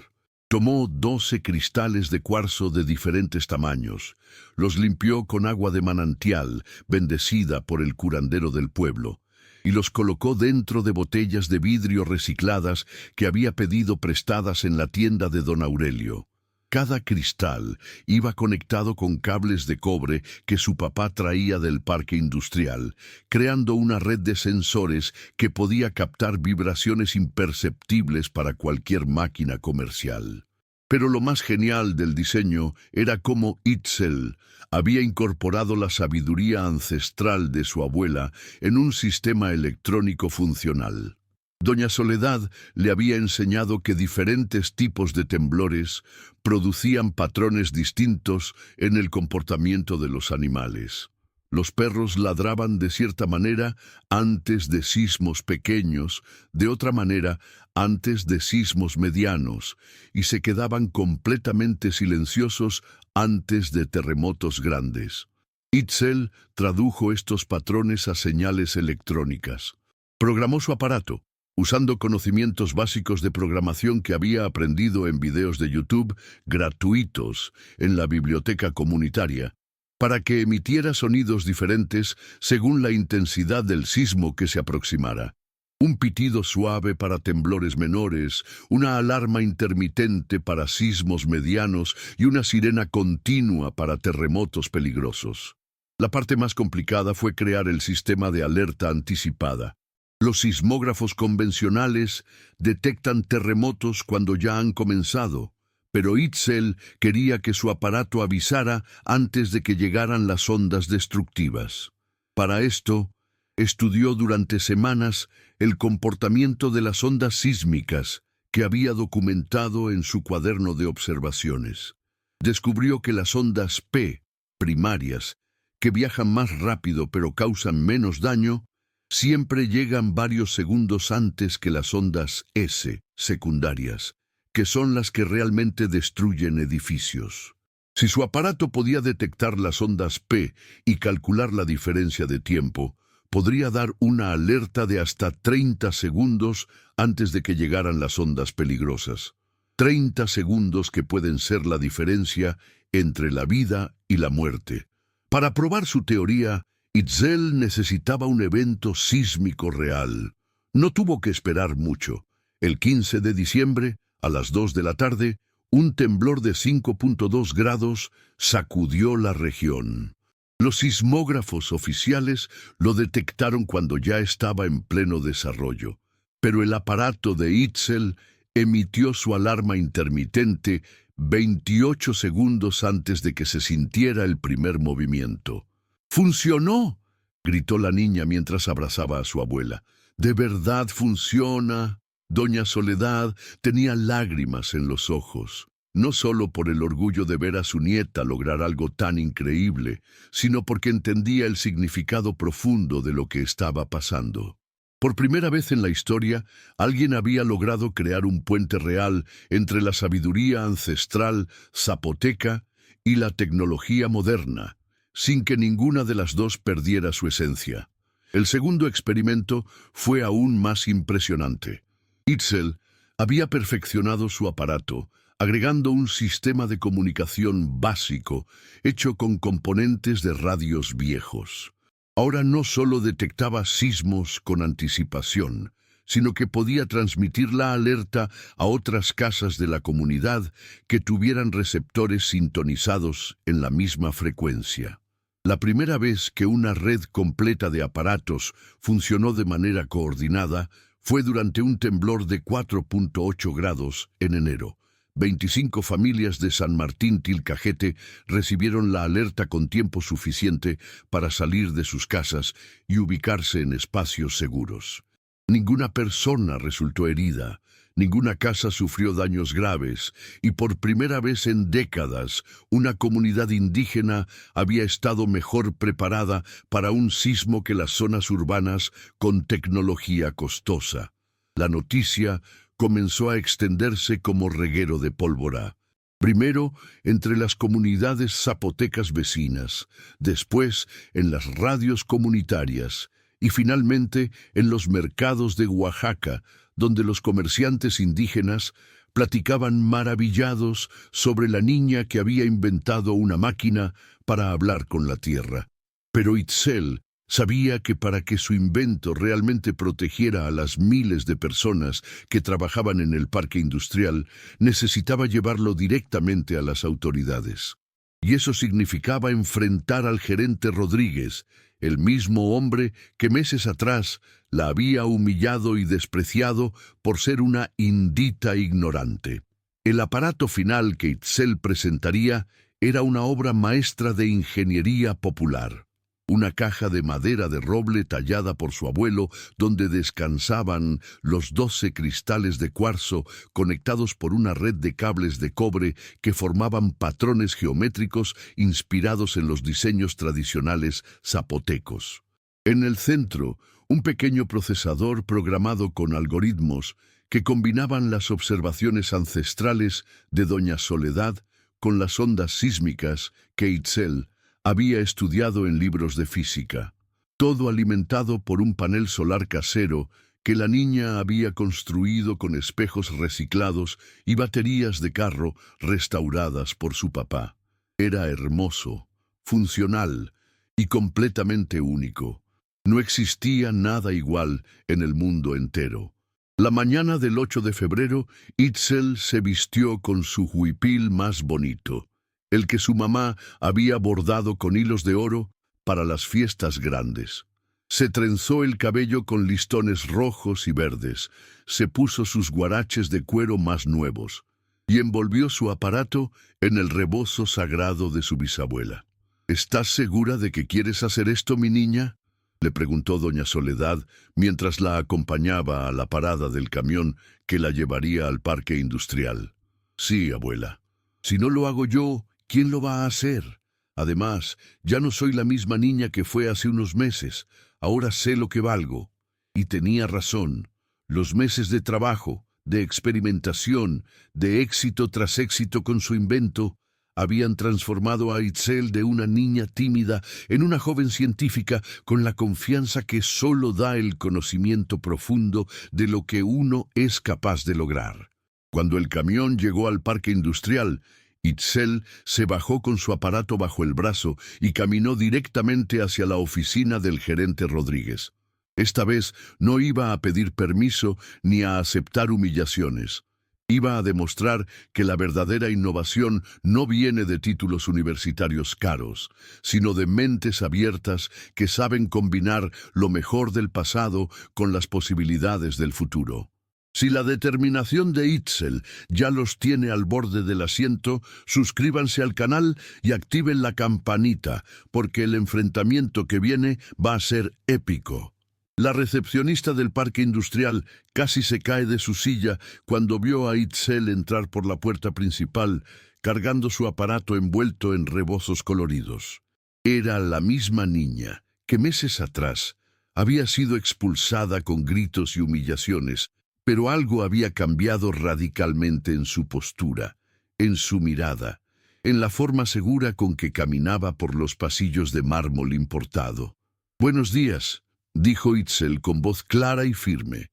Tomó 12 cristales de cuarzo de diferentes tamaños, los limpió con agua de manantial, bendecida por el curandero del pueblo, y los colocó dentro de botellas de vidrio recicladas que había pedido prestadas en la tienda de don Aurelio. Cada cristal iba conectado con cables de cobre que su papá traía del parque industrial, creando una red de sensores que podía captar vibraciones imperceptibles para cualquier máquina comercial. Pero lo más genial del diseño era cómo Itzel había incorporado la sabiduría ancestral de su abuela en un sistema electrónico funcional. Doña Soledad le había enseñado que diferentes tipos de temblores producían patrones distintos en el comportamiento de los animales. Los perros ladraban de cierta manera antes de sismos pequeños, de otra manera antes de sismos medianos, y se quedaban completamente silenciosos antes de terremotos grandes. Itzel tradujo estos patrones a señales electrónicas. Programó su aparato, usando conocimientos básicos de programación que había aprendido en videos de YouTube gratuitos en la biblioteca comunitaria, para que emitiera sonidos diferentes según la intensidad del sismo que se aproximara. Un pitido suave para temblores menores, una alarma intermitente para sismos medianos y una sirena continua para terremotos peligrosos. La parte más complicada fue crear el sistema de alerta anticipada. Los sismógrafos convencionales detectan terremotos cuando ya han comenzado, pero Itzel quería que su aparato avisara antes de que llegaran las ondas destructivas. Para esto, estudió durante semanas el comportamiento de las ondas sísmicas que había documentado en su cuaderno de observaciones. Descubrió que las ondas P, primarias, que viajan más rápido pero causan menos daño, siempre llegan varios segundos antes que las ondas S, secundarias, que son las que realmente destruyen edificios. Si su aparato podía detectar las ondas P y calcular la diferencia de tiempo, podría dar una alerta de hasta 30 segundos antes de que llegaran las ondas peligrosas. 30 segundos que pueden ser la diferencia entre la vida y la muerte. Para probar su teoría, Itzel necesitaba un evento sísmico real. No tuvo que esperar mucho. El 15 de diciembre, a las 2 de la tarde, un temblor de 5.2 grados sacudió la región. Los sismógrafos oficiales lo detectaron cuando ya estaba en pleno desarrollo, pero el aparato de Itzel emitió su alarma intermitente 28 segundos antes de que se sintiera el primer movimiento. ¡Funcionó!, gritó la niña mientras abrazaba a su abuela. «¿De verdad funciona?» Doña Soledad tenía lágrimas en los ojos, no solo por el orgullo de ver a su nieta lograr algo tan increíble, sino porque entendía el significado profundo de lo que estaba pasando. Por primera vez en la historia, alguien había logrado crear un puente real entre la sabiduría ancestral zapoteca y la tecnología moderna, sin que ninguna de las dos perdiera su esencia. El segundo experimento fue aún más impresionante. Itzel había perfeccionado su aparato, agregando un sistema de comunicación básico hecho con componentes de radios viejos. Ahora no solo detectaba sismos con anticipación, sino que podía transmitir la alerta a otras casas de la comunidad que tuvieran receptores sintonizados en la misma frecuencia. La primera vez que una red completa de aparatos funcionó de manera coordinada fue durante un temblor de 4.8 grados en enero. 25 familias de San Martín Tilcajete recibieron la alerta con tiempo suficiente para salir de sus casas y ubicarse en espacios seguros. Ninguna persona resultó herida, ninguna casa sufrió daños graves, y por primera vez en décadas, una comunidad indígena había estado mejor preparada para un sismo que las zonas urbanas con tecnología costosa. La noticia comenzó a extenderse como reguero de pólvora. Primero entre las comunidades zapotecas vecinas, después en las radios comunitarias y finalmente en los mercados de Oaxaca, donde los comerciantes indígenas platicaban maravillados sobre la niña que había inventado una máquina para hablar con la tierra. Pero Itzel sabía que para que su invento realmente protegiera a las miles de personas que trabajaban en el parque industrial, necesitaba llevarlo directamente a las autoridades. Y eso significaba enfrentar al gerente Rodríguez, el mismo hombre que meses atrás la había humillado y despreciado por ser una indita ignorante. El aparato final que Itzel presentaría era una obra maestra de ingeniería popular. Una caja de madera de roble tallada por su abuelo, donde descansaban los 12 cristales de cuarzo conectados por una red de cables de cobre que formaban patrones geométricos inspirados en los diseños tradicionales zapotecos. En el centro, un pequeño procesador programado con algoritmos que combinaban las observaciones ancestrales de Doña Soledad con las ondas sísmicas que Itzel había estudiado en libros de física, todo alimentado por un panel solar casero que la niña había construido con espejos reciclados y baterías de carro restauradas por su papá. Era hermoso, funcional y completamente único. No existía nada igual en el mundo entero. La mañana del 8 de febrero, Itzel se vistió con su huipil más bonito, el que su mamá había bordado con hilos de oro para las fiestas grandes. Se trenzó el cabello con listones rojos y verdes, se puso sus guaraches de cuero más nuevos y envolvió su aparato en el rebozo sagrado de su bisabuela. ¿Estás segura de que quieres hacer esto, mi niña?, le preguntó doña Soledad mientras la acompañaba a la parada del camión que la llevaría al parque industrial. Sí, abuela. Si no lo hago yo, ¿quién lo va a hacer? Además, ya no soy la misma niña que fue hace unos meses. Ahora sé lo que valgo. Y tenía razón. Los meses de trabajo, de experimentación, de éxito tras éxito con su invento, habían transformado a Itzel de una niña tímida en una joven científica con la confianza que solo da el conocimiento profundo de lo que uno es capaz de lograr. Cuando el camión llegó al parque industrial, Itzel se bajó con su aparato bajo el brazo y caminó directamente hacia la oficina del gerente Rodríguez. Esta vez no iba a pedir permiso ni a aceptar humillaciones. Iba a demostrar que la verdadera innovación no viene de títulos universitarios caros, sino de mentes abiertas que saben combinar lo mejor del pasado con las posibilidades del futuro. Si la determinación de Itzel ya los tiene al borde del asiento, suscríbanse al canal y activen la campanita, porque el enfrentamiento que viene va a ser épico. La recepcionista del parque industrial casi se cae de su silla cuando vio a Itzel entrar por la puerta principal, cargando su aparato envuelto en rebozos coloridos. Era la misma niña que meses atrás Había sido expulsada con gritos y humillaciones, pero algo había cambiado radicalmente en su postura, en su mirada, en la forma segura con que caminaba por los pasillos de mármol importado. «Buenos días», dijo Itzel con voz clara y firme.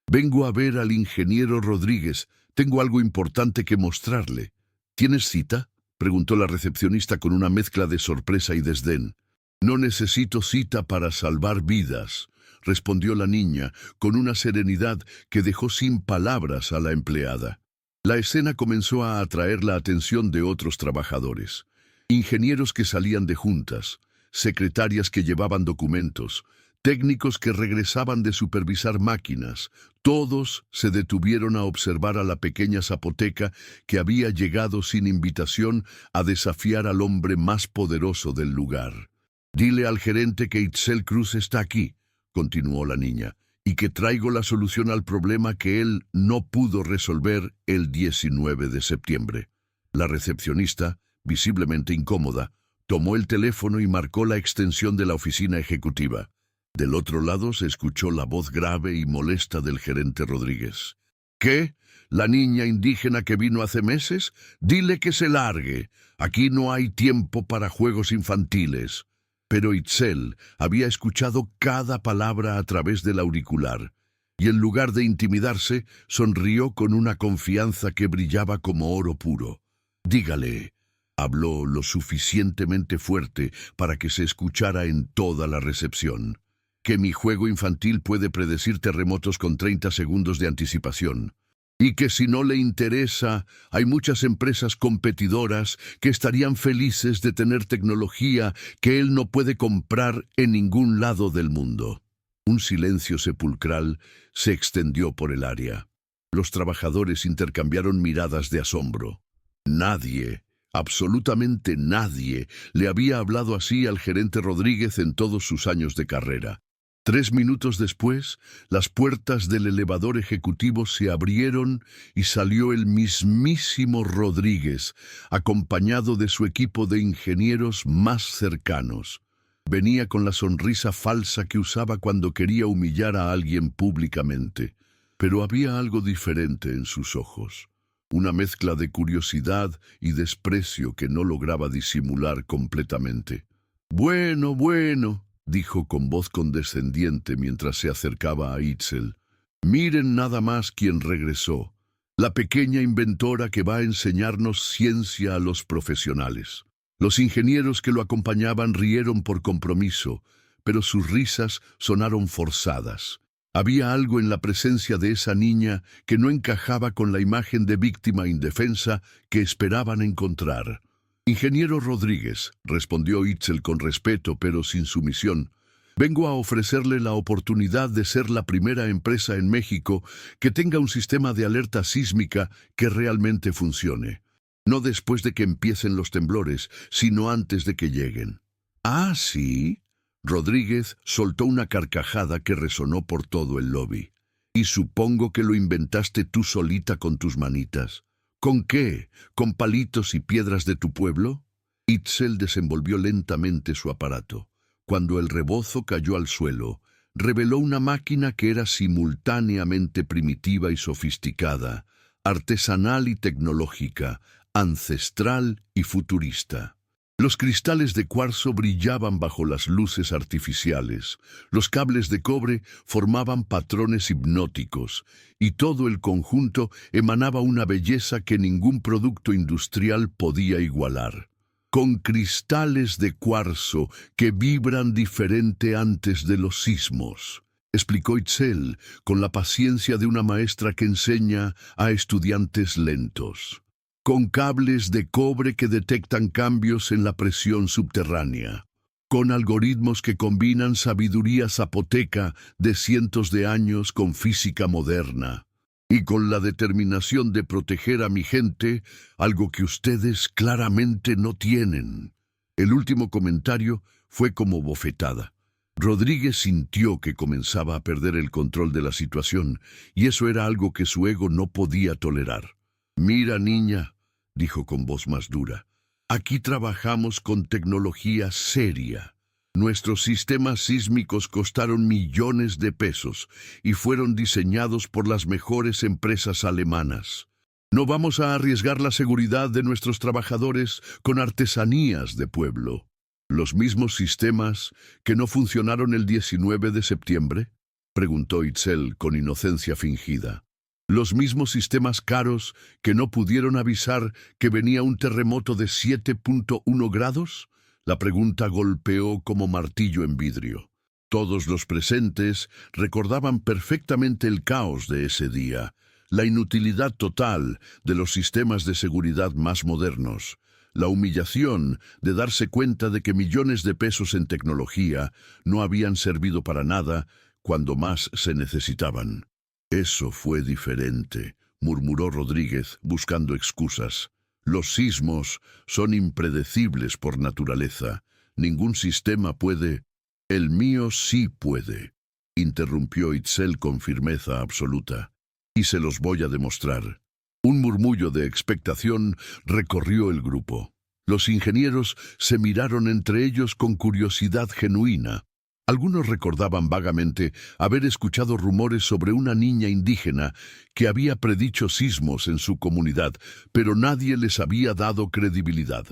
«Vengo a ver al ingeniero Rodríguez. Tengo algo importante que mostrarle». «¿Tienes cita?», preguntó la recepcionista con una mezcla de sorpresa y desdén. «No necesito cita para salvar vidas», respondió la niña con una serenidad que dejó sin palabras a la empleada. La escena comenzó a atraer la atención de otros trabajadores. Ingenieros que salían de juntas, secretarias que llevaban documentos, técnicos que regresaban de supervisar máquinas. Todos se detuvieron a observar a la pequeña zapoteca que había llegado sin invitación a desafiar al hombre más poderoso del lugar. «Dile al gerente que Itzel Cruz está aquí», continuó la niña, «y que traigo la solución al problema que él no pudo resolver el 19 de septiembre». La recepcionista, visiblemente incómoda, tomó el teléfono y marcó la extensión de la oficina ejecutiva. Del otro lado se escuchó la voz grave y molesta del gerente Rodríguez. «¿Qué? ¿La niña indígena que vino hace meses? Dile que se largue. Aquí no hay tiempo para juegos infantiles». Pero Itzel había escuchado cada palabra a través del auricular, y en lugar de intimidarse, sonrió con una confianza que brillaba como oro puro. «Dígale», habló lo suficientemente fuerte para que se escuchara en toda la recepción, «que mi juego infantil puede predecir terremotos con 30 segundos de anticipación. Y que si no le interesa, hay muchas empresas competidoras que estarían felices de tener tecnología que él no puede comprar en ningún lado del mundo». Un silencio sepulcral se extendió por el área. Los trabajadores intercambiaron miradas de asombro. Nadie, absolutamente nadie, le había hablado así al gerente Rodríguez en todos sus años de carrera. 3 minutos después, las puertas del elevador ejecutivo se abrieron y salió el mismísimo Rodríguez, acompañado de su equipo de ingenieros más cercanos. Venía con la sonrisa falsa que usaba cuando quería humillar a alguien públicamente, pero había algo diferente en sus ojos, una mezcla de curiosidad y desprecio que no lograba disimular completamente. «Bueno, bueno», dijo con voz condescendiente mientras se acercaba a Itzel. «Miren nada más quién regresó, la pequeña inventora que va a enseñarnos ciencia a los profesionales». Los ingenieros que lo acompañaban rieron por compromiso, pero sus risas sonaron forzadas. Había algo en la presencia de esa niña que no encajaba con la imagen de víctima indefensa que esperaban encontrar. «Ingeniero Rodríguez», respondió Itzel con respeto pero sin sumisión, «vengo a ofrecerle la oportunidad de ser la primera empresa en México que tenga un sistema de alerta sísmica que realmente funcione. No después de que empiecen los temblores, sino antes de que lleguen». «¿Ah, sí?». Rodríguez soltó una carcajada que resonó por todo el lobby. «Y supongo que lo inventaste tú solita con tus manitas». «¿Con qué? ¿Con palitos y piedras de tu pueblo?». Itzel desenvolvió lentamente su aparato. Cuando el rebozo cayó al suelo, reveló una máquina que era simultáneamente primitiva y sofisticada, artesanal y tecnológica, ancestral y futurista. Los cristales de cuarzo brillaban bajo las luces artificiales, los cables de cobre formaban patrones hipnóticos, y todo el conjunto emanaba una belleza que ningún producto industrial podía igualar. «Con cristales de cuarzo que vibran diferente antes de los sismos», explicó Itzel, con la paciencia de una maestra que enseña a estudiantes lentos. «Con cables de cobre que detectan cambios en la presión subterránea, con algoritmos que combinan sabiduría zapoteca de cientos de años con física moderna, y con la determinación de proteger a mi gente, algo que ustedes claramente no tienen». El último comentario fue como bofetada. Rodríguez sintió que comenzaba a perder el control de la situación, y eso era algo que su ego no podía tolerar. «Mira, niña», dijo con voz más dura, «aquí trabajamos con tecnología seria. Nuestros sistemas sísmicos costaron millones de pesos y fueron diseñados por las mejores empresas alemanas. No vamos a arriesgar la seguridad de nuestros trabajadores con artesanías de pueblo. ¿Los mismos sistemas que no funcionaron el 19 de septiembre? Preguntó Itzel con inocencia fingida. ¿Los mismos sistemas caros que no pudieron avisar que venía un terremoto de 7.1 grados? La pregunta golpeó como martillo en vidrio. Todos los presentes recordaban perfectamente el caos de ese día, la inutilidad total de los sistemas de seguridad más modernos, la humillación de darse cuenta de que millones de pesos en tecnología no habían servido para nada cuando más se necesitaban. Eso fue diferente, murmuró Rodríguez, buscando excusas. Los sismos son impredecibles por naturaleza. Ningún sistema puede... El mío sí puede, interrumpió Itzel con firmeza absoluta. Y se los voy a demostrar. Un murmullo de expectación recorrió el grupo. Los ingenieros se miraron entre ellos con curiosidad genuina. Algunos recordaban vagamente haber escuchado rumores sobre una niña indígena que había predicho sismos en su comunidad, pero nadie les había dado credibilidad.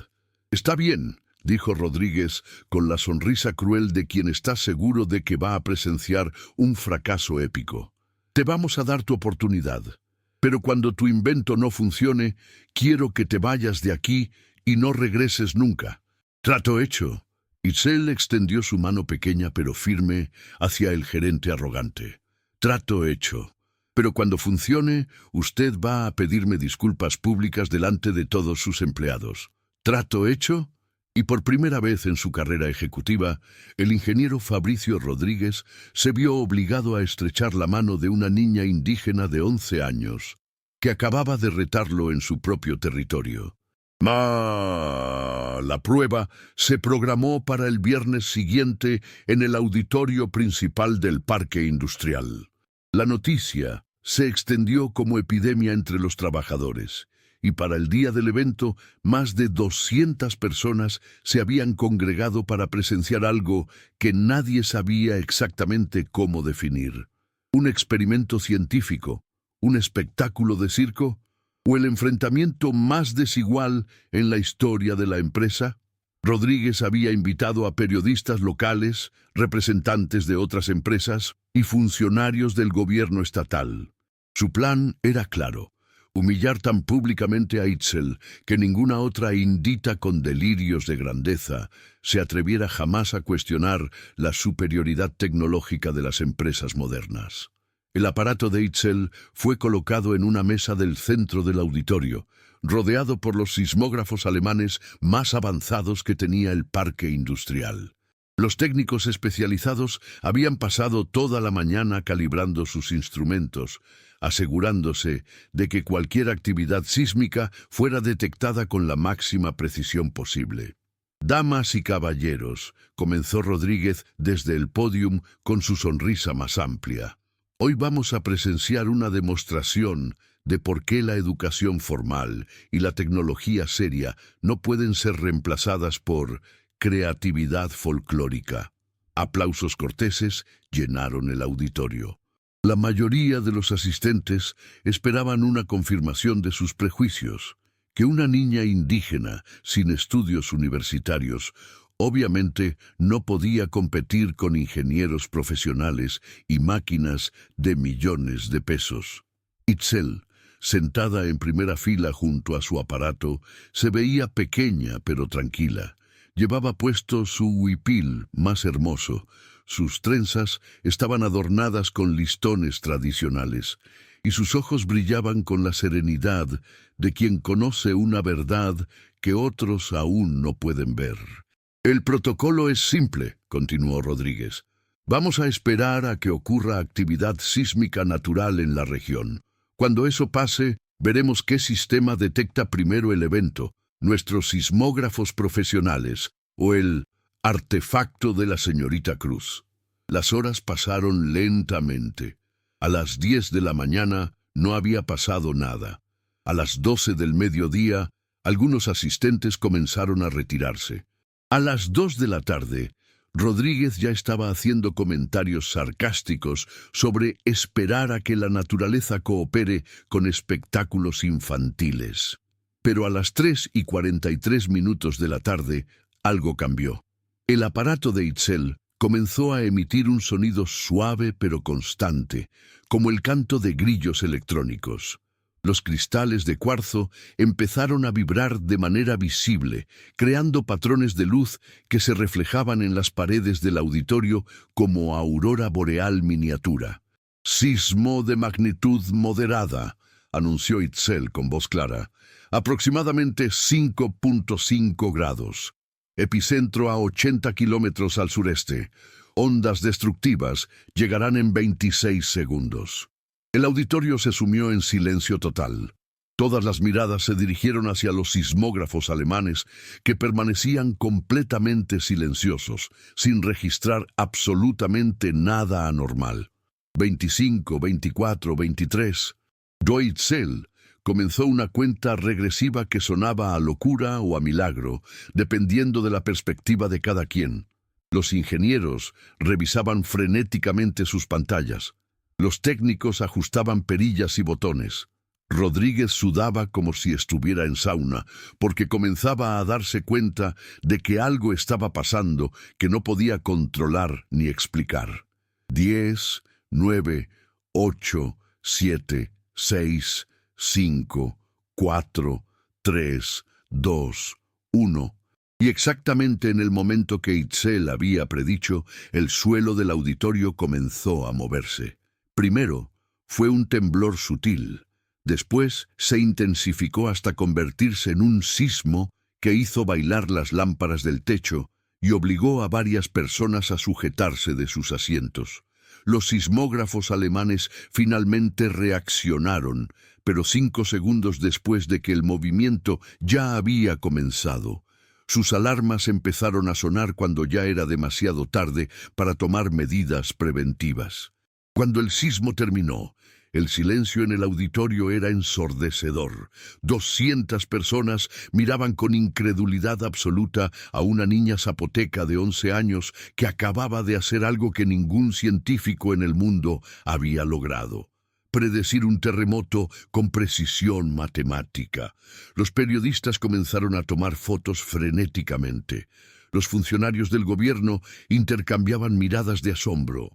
«Está bien», dijo Rodríguez con la sonrisa cruel de quien está seguro de que va a presenciar un fracaso épico. «Te vamos a dar tu oportunidad, pero cuando tu invento no funcione, quiero que te vayas de aquí y no regreses nunca». «Trato hecho». Itzel extendió su mano pequeña pero firme hacia el gerente arrogante. «Trato hecho. Pero cuando funcione, usted va a pedirme disculpas públicas delante de todos sus empleados». «¿Trato hecho?» Y por primera vez en su carrera ejecutiva, el ingeniero Fabricio Rodríguez se vio obligado a estrechar la mano de una niña indígena de 11 años, que acababa de retarlo en su propio territorio. La prueba se programó para el viernes siguiente en el auditorio principal del parque industrial. La noticia se extendió como epidemia entre los trabajadores, y para el día del evento, más de 200 personas se habían congregado para presenciar algo que nadie sabía exactamente cómo definir. ¿Un experimento científico? ¿Un espectáculo de circo? ¿O el enfrentamiento más desigual en la historia de la empresa? Rodríguez había invitado a periodistas locales, representantes de otras empresas y funcionarios del gobierno estatal. Su plan era claro: humillar tan públicamente a Itzel que ninguna otra indita con delirios de grandeza se atreviera jamás a cuestionar la superioridad tecnológica de las empresas modernas. El aparato de Itzel fue colocado en una mesa del centro del auditorio, rodeado por los sismógrafos alemanes más avanzados que tenía el parque industrial. Los técnicos especializados habían pasado toda la mañana calibrando sus instrumentos, asegurándose de que cualquier actividad sísmica fuera detectada con la máxima precisión posible. «Damas y caballeros», comenzó Rodríguez desde el pódium con su sonrisa más amplia. «Hoy vamos a presenciar una demostración de por qué la educación formal y la tecnología seria no pueden ser reemplazadas por creatividad folclórica». Aplausos corteses llenaron el auditorio. La mayoría de los asistentes esperaban una confirmación de sus prejuicios, que una niña indígena sin estudios universitarios obviamente no podía competir con ingenieros profesionales y máquinas de millones de pesos. Itzel, sentada en primera fila junto a su aparato, se veía pequeña pero tranquila. Llevaba puesto su huipil más hermoso. Sus trenzas estaban adornadas con listones tradicionales, y sus ojos brillaban con la serenidad de quien conoce una verdad que otros aún no pueden ver. «El protocolo es simple», continuó Rodríguez. «Vamos a esperar a que ocurra actividad sísmica natural en la región. Cuando eso pase, veremos qué sistema detecta primero el evento, nuestros sismógrafos profesionales o el artefacto de la señorita Cruz». Las horas pasaron lentamente. A las 10 de la mañana no había pasado nada. A las 12 del mediodía, algunos asistentes comenzaron a retirarse. A las 2 de la tarde, Rodríguez ya estaba haciendo comentarios sarcásticos sobre esperar a que la naturaleza coopere con espectáculos infantiles. Pero a las 3:43 de la tarde, algo cambió. El aparato de Itzel comenzó a emitir un sonido suave pero constante, como el canto de grillos electrónicos. Los cristales de cuarzo empezaron a vibrar de manera visible, creando patrones de luz que se reflejaban en las paredes del auditorio como aurora boreal miniatura. «Sismo de magnitud moderada», anunció Itzel con voz clara. «Aproximadamente 5.5 grados. Epicentro a 80 kilómetros al sureste. Ondas destructivas llegarán en 26 segundos». El auditorio se sumió en silencio total. Todas las miradas se dirigieron hacia los sismógrafos alemanes, que permanecían completamente silenciosos, sin registrar absolutamente nada anormal. 25, 24, 23. Itzel comenzó una cuenta regresiva que sonaba a locura o a milagro, dependiendo de la perspectiva de cada quien. Los ingenieros revisaban frenéticamente sus pantallas. Los técnicos ajustaban perillas y botones. Rodríguez sudaba como si estuviera en sauna, porque comenzaba a darse cuenta de que algo estaba pasando que no podía controlar ni explicar. 10, 9, 8, 7, 6, 5, 4, 3, 2, 1. Y exactamente en el momento que Itzel había predicho, el suelo del auditorio comenzó a moverse. Primero, fue un temblor sutil. Después, se intensificó hasta convertirse en un sismo que hizo bailar las lámparas del techo y obligó a varias personas a sujetarse de sus asientos. Los sismógrafos alemanes finalmente reaccionaron, pero 5 segundos después de que el movimiento ya había comenzado. Sus alarmas empezaron a sonar cuando ya era demasiado tarde para tomar medidas preventivas. Cuando el sismo terminó, el silencio en el auditorio era ensordecedor. 200 personas miraban con incredulidad absoluta a una niña zapoteca de 11 años que acababa de hacer algo que ningún científico en el mundo había logrado: predecir un terremoto con precisión matemática. Los periodistas comenzaron a tomar fotos frenéticamente. Los funcionarios del gobierno intercambiaban miradas de asombro.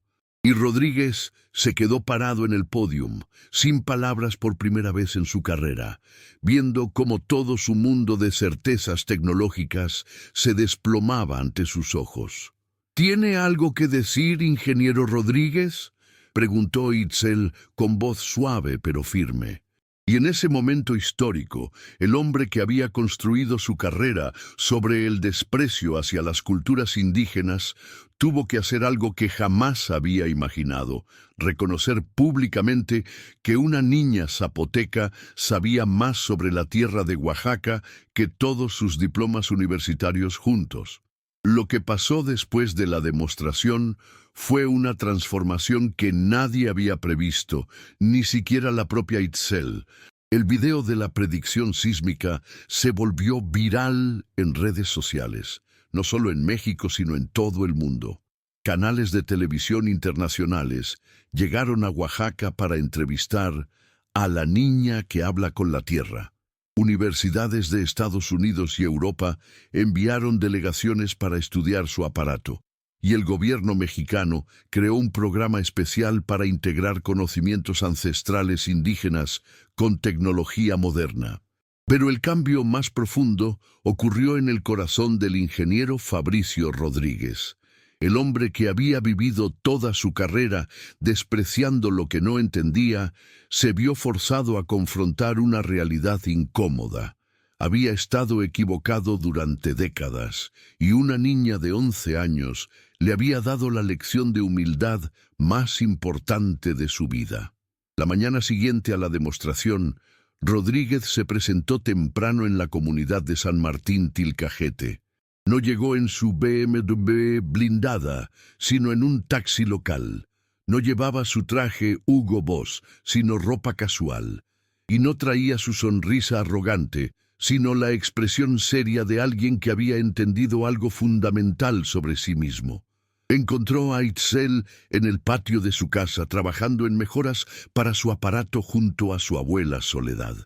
Y Rodríguez se quedó parado en el pódium, sin palabras por primera vez en su carrera, viendo cómo todo su mundo de certezas tecnológicas se desplomaba ante sus ojos. «¿Tiene algo que decir, ingeniero Rodríguez?», preguntó Itzel con voz suave pero firme. Y en ese momento histórico, el hombre que había construido su carrera sobre el desprecio hacia las culturas indígenas tuvo que hacer algo que jamás había imaginado: reconocer públicamente que una niña zapoteca sabía más sobre la tierra de Oaxaca que todos sus diplomas universitarios juntos. Lo que pasó después de la demostración fue una transformación que nadie había previsto, ni siquiera la propia Itzel. El video de la predicción sísmica se volvió viral en redes sociales, no solo en México, sino en todo el mundo. Canales de televisión internacionales llegaron a Oaxaca para entrevistar a la niña que habla con la tierra. Universidades de Estados Unidos y Europa enviaron delegaciones para estudiar su aparato, y el gobierno mexicano creó un programa especial para integrar conocimientos ancestrales indígenas con tecnología moderna. Pero el cambio más profundo ocurrió en el corazón del ingeniero Fabricio Rodríguez. El hombre que había vivido toda su carrera despreciando lo que no entendía, se vio forzado a confrontar una realidad incómoda. Había estado equivocado durante décadas, y una niña de 11 años le había dado la lección de humildad más importante de su vida. La mañana siguiente a la demostración, Rodríguez se presentó temprano en la comunidad de San Martín Tilcajete. No llegó en su BMW blindada, sino en un taxi local. No llevaba su traje Hugo Boss, sino ropa casual. Y no traía su sonrisa arrogante, sino la expresión seria de alguien que había entendido algo fundamental sobre sí mismo. Encontró a Itzel en el patio de su casa trabajando en mejoras para su aparato junto a su abuela Soledad.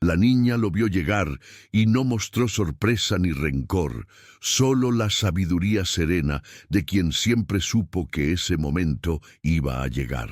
La niña lo vio llegar y no mostró sorpresa ni rencor, solo la sabiduría serena de quien siempre supo que ese momento iba a llegar.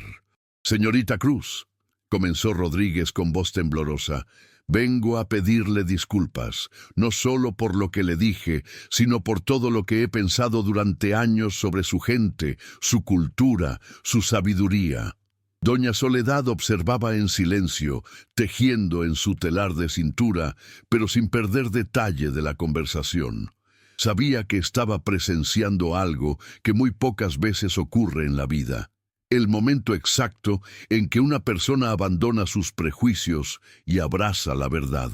«Señorita Cruz», comenzó Rodríguez con voz temblorosa, «vengo a pedirle disculpas, no solo por lo que le dije, sino por todo lo que he pensado durante años sobre su gente, su cultura, su sabiduría». Doña Soledad observaba en silencio, tejiendo en su telar de cintura, pero sin perder detalle de la conversación. Sabía que estaba presenciando algo que muy pocas veces ocurre en la vida. El momento exacto en que una persona abandona sus prejuicios y abraza la verdad.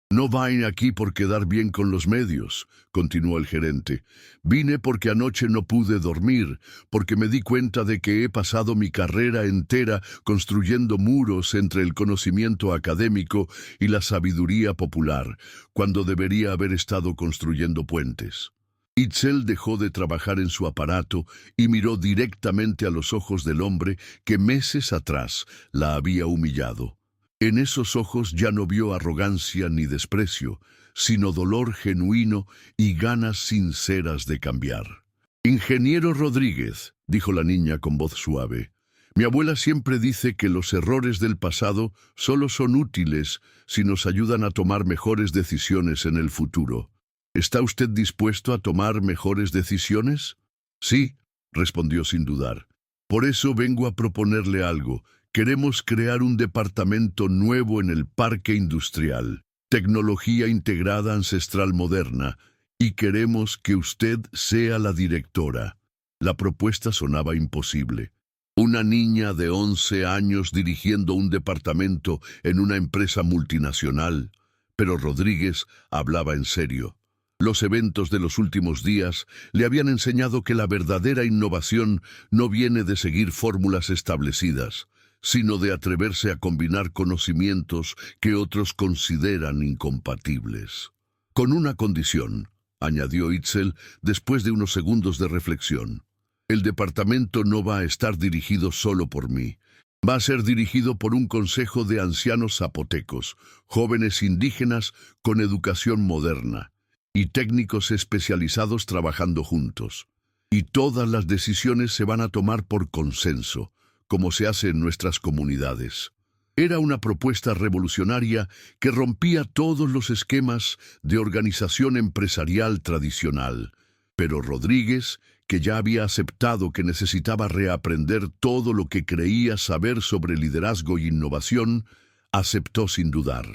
«No vine aquí por quedar bien con los medios», continuó el gerente. «Vine porque anoche no pude dormir, porque me di cuenta de que he pasado mi carrera entera construyendo muros entre el conocimiento académico y la sabiduría popular, cuando debería haber estado construyendo puentes». Itzel dejó de trabajar en su aparato y miró directamente a los ojos del hombre que meses atrás la había humillado. En esos ojos ya no vio arrogancia ni desprecio, sino dolor genuino y ganas sinceras de cambiar. «Ingeniero Rodríguez», dijo la niña con voz suave, «mi abuela siempre dice que los errores del pasado solo son útiles si nos ayudan a tomar mejores decisiones en el futuro. ¿Está usted dispuesto a tomar mejores decisiones?» «Sí», respondió sin dudar. «Por eso vengo a proponerle algo. Queremos crear un departamento nuevo en el parque industrial, tecnología integrada ancestral moderna, y queremos que usted sea la directora». La propuesta sonaba imposible. Una niña de 11 años dirigiendo un departamento en una empresa multinacional. Pero Rodríguez hablaba en serio. Los eventos de los últimos días le habían enseñado que la verdadera innovación no viene de seguir fórmulas establecidas, sino de atreverse a combinar conocimientos que otros consideran incompatibles. «Con una condición», añadió Itzel después de unos segundos de reflexión. «El departamento no va a estar dirigido solo por mí. Va a ser dirigido por un consejo de ancianos zapotecos, jóvenes indígenas con educación moderna, y técnicos especializados trabajando juntos. Y todas las decisiones se van a tomar por consenso, como se hace en nuestras comunidades». Era una propuesta revolucionaria que rompía todos los esquemas de organización empresarial tradicional. Pero Rodríguez, que ya había aceptado que necesitaba reaprender todo lo que creía saber sobre liderazgo y innovación, aceptó sin dudar.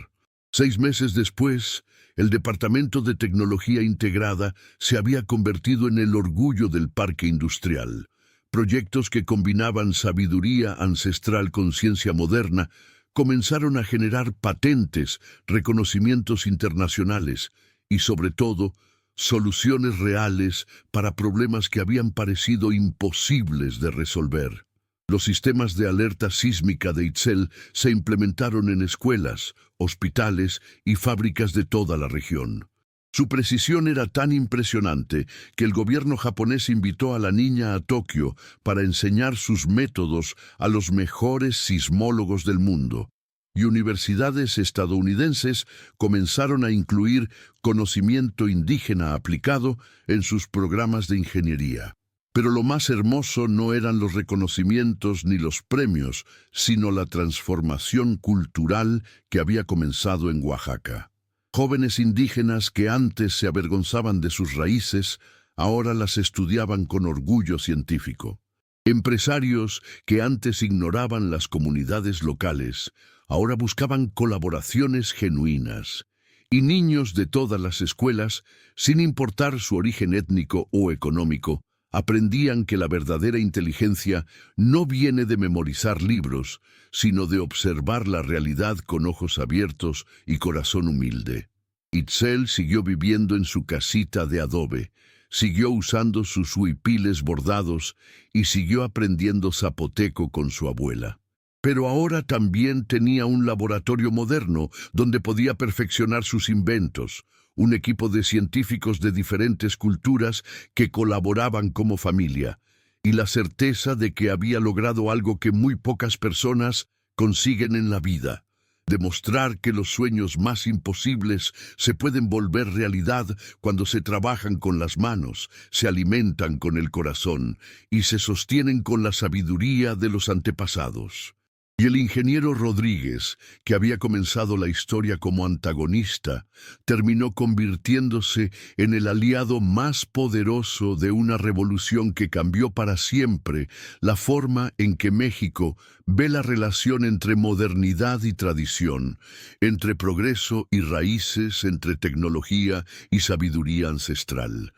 6 meses después, el Departamento de Tecnología Integrada se había convertido en el orgullo del parque industrial. Proyectos que combinaban sabiduría ancestral con ciencia moderna comenzaron a generar patentes, reconocimientos internacionales y, sobre todo, soluciones reales para problemas que habían parecido imposibles de resolver. Los sistemas de alerta sísmica de Itzel se implementaron en escuelas, hospitales y fábricas de toda la región. Su precisión era tan impresionante que el gobierno japonés invitó a la niña a Tokio para enseñar sus métodos a los mejores sismólogos del mundo. Y universidades estadounidenses comenzaron a incluir conocimiento indígena aplicado en sus programas de ingeniería. Pero lo más hermoso no eran los reconocimientos ni los premios, sino la transformación cultural que había comenzado en Oaxaca. Jóvenes indígenas que antes se avergonzaban de sus raíces, ahora las estudiaban con orgullo científico. Empresarios que antes ignoraban las comunidades locales, ahora buscaban colaboraciones genuinas. Y niños de todas las escuelas, sin importar su origen étnico o económico, aprendían que la verdadera inteligencia no viene de memorizar libros, sino de observar la realidad con ojos abiertos y corazón humilde. Itzel siguió viviendo en su casita de adobe, siguió usando sus huipiles bordados y siguió aprendiendo zapoteco con su abuela. Pero ahora también tenía un laboratorio moderno donde podía perfeccionar sus inventos, un equipo de científicos de diferentes culturas que colaboraban como familia, y la certeza de que había logrado algo que muy pocas personas consiguen en la vida: demostrar que los sueños más imposibles se pueden volver realidad cuando se trabajan con las manos, se alimentan con el corazón y se sostienen con la sabiduría de los antepasados. Y el ingeniero Rodríguez, que había comenzado la historia como antagonista, terminó convirtiéndose en el aliado más poderoso de una revolución que cambió para siempre la forma en que México ve la relación entre modernidad y tradición, entre progreso y raíces, entre tecnología y sabiduría ancestral.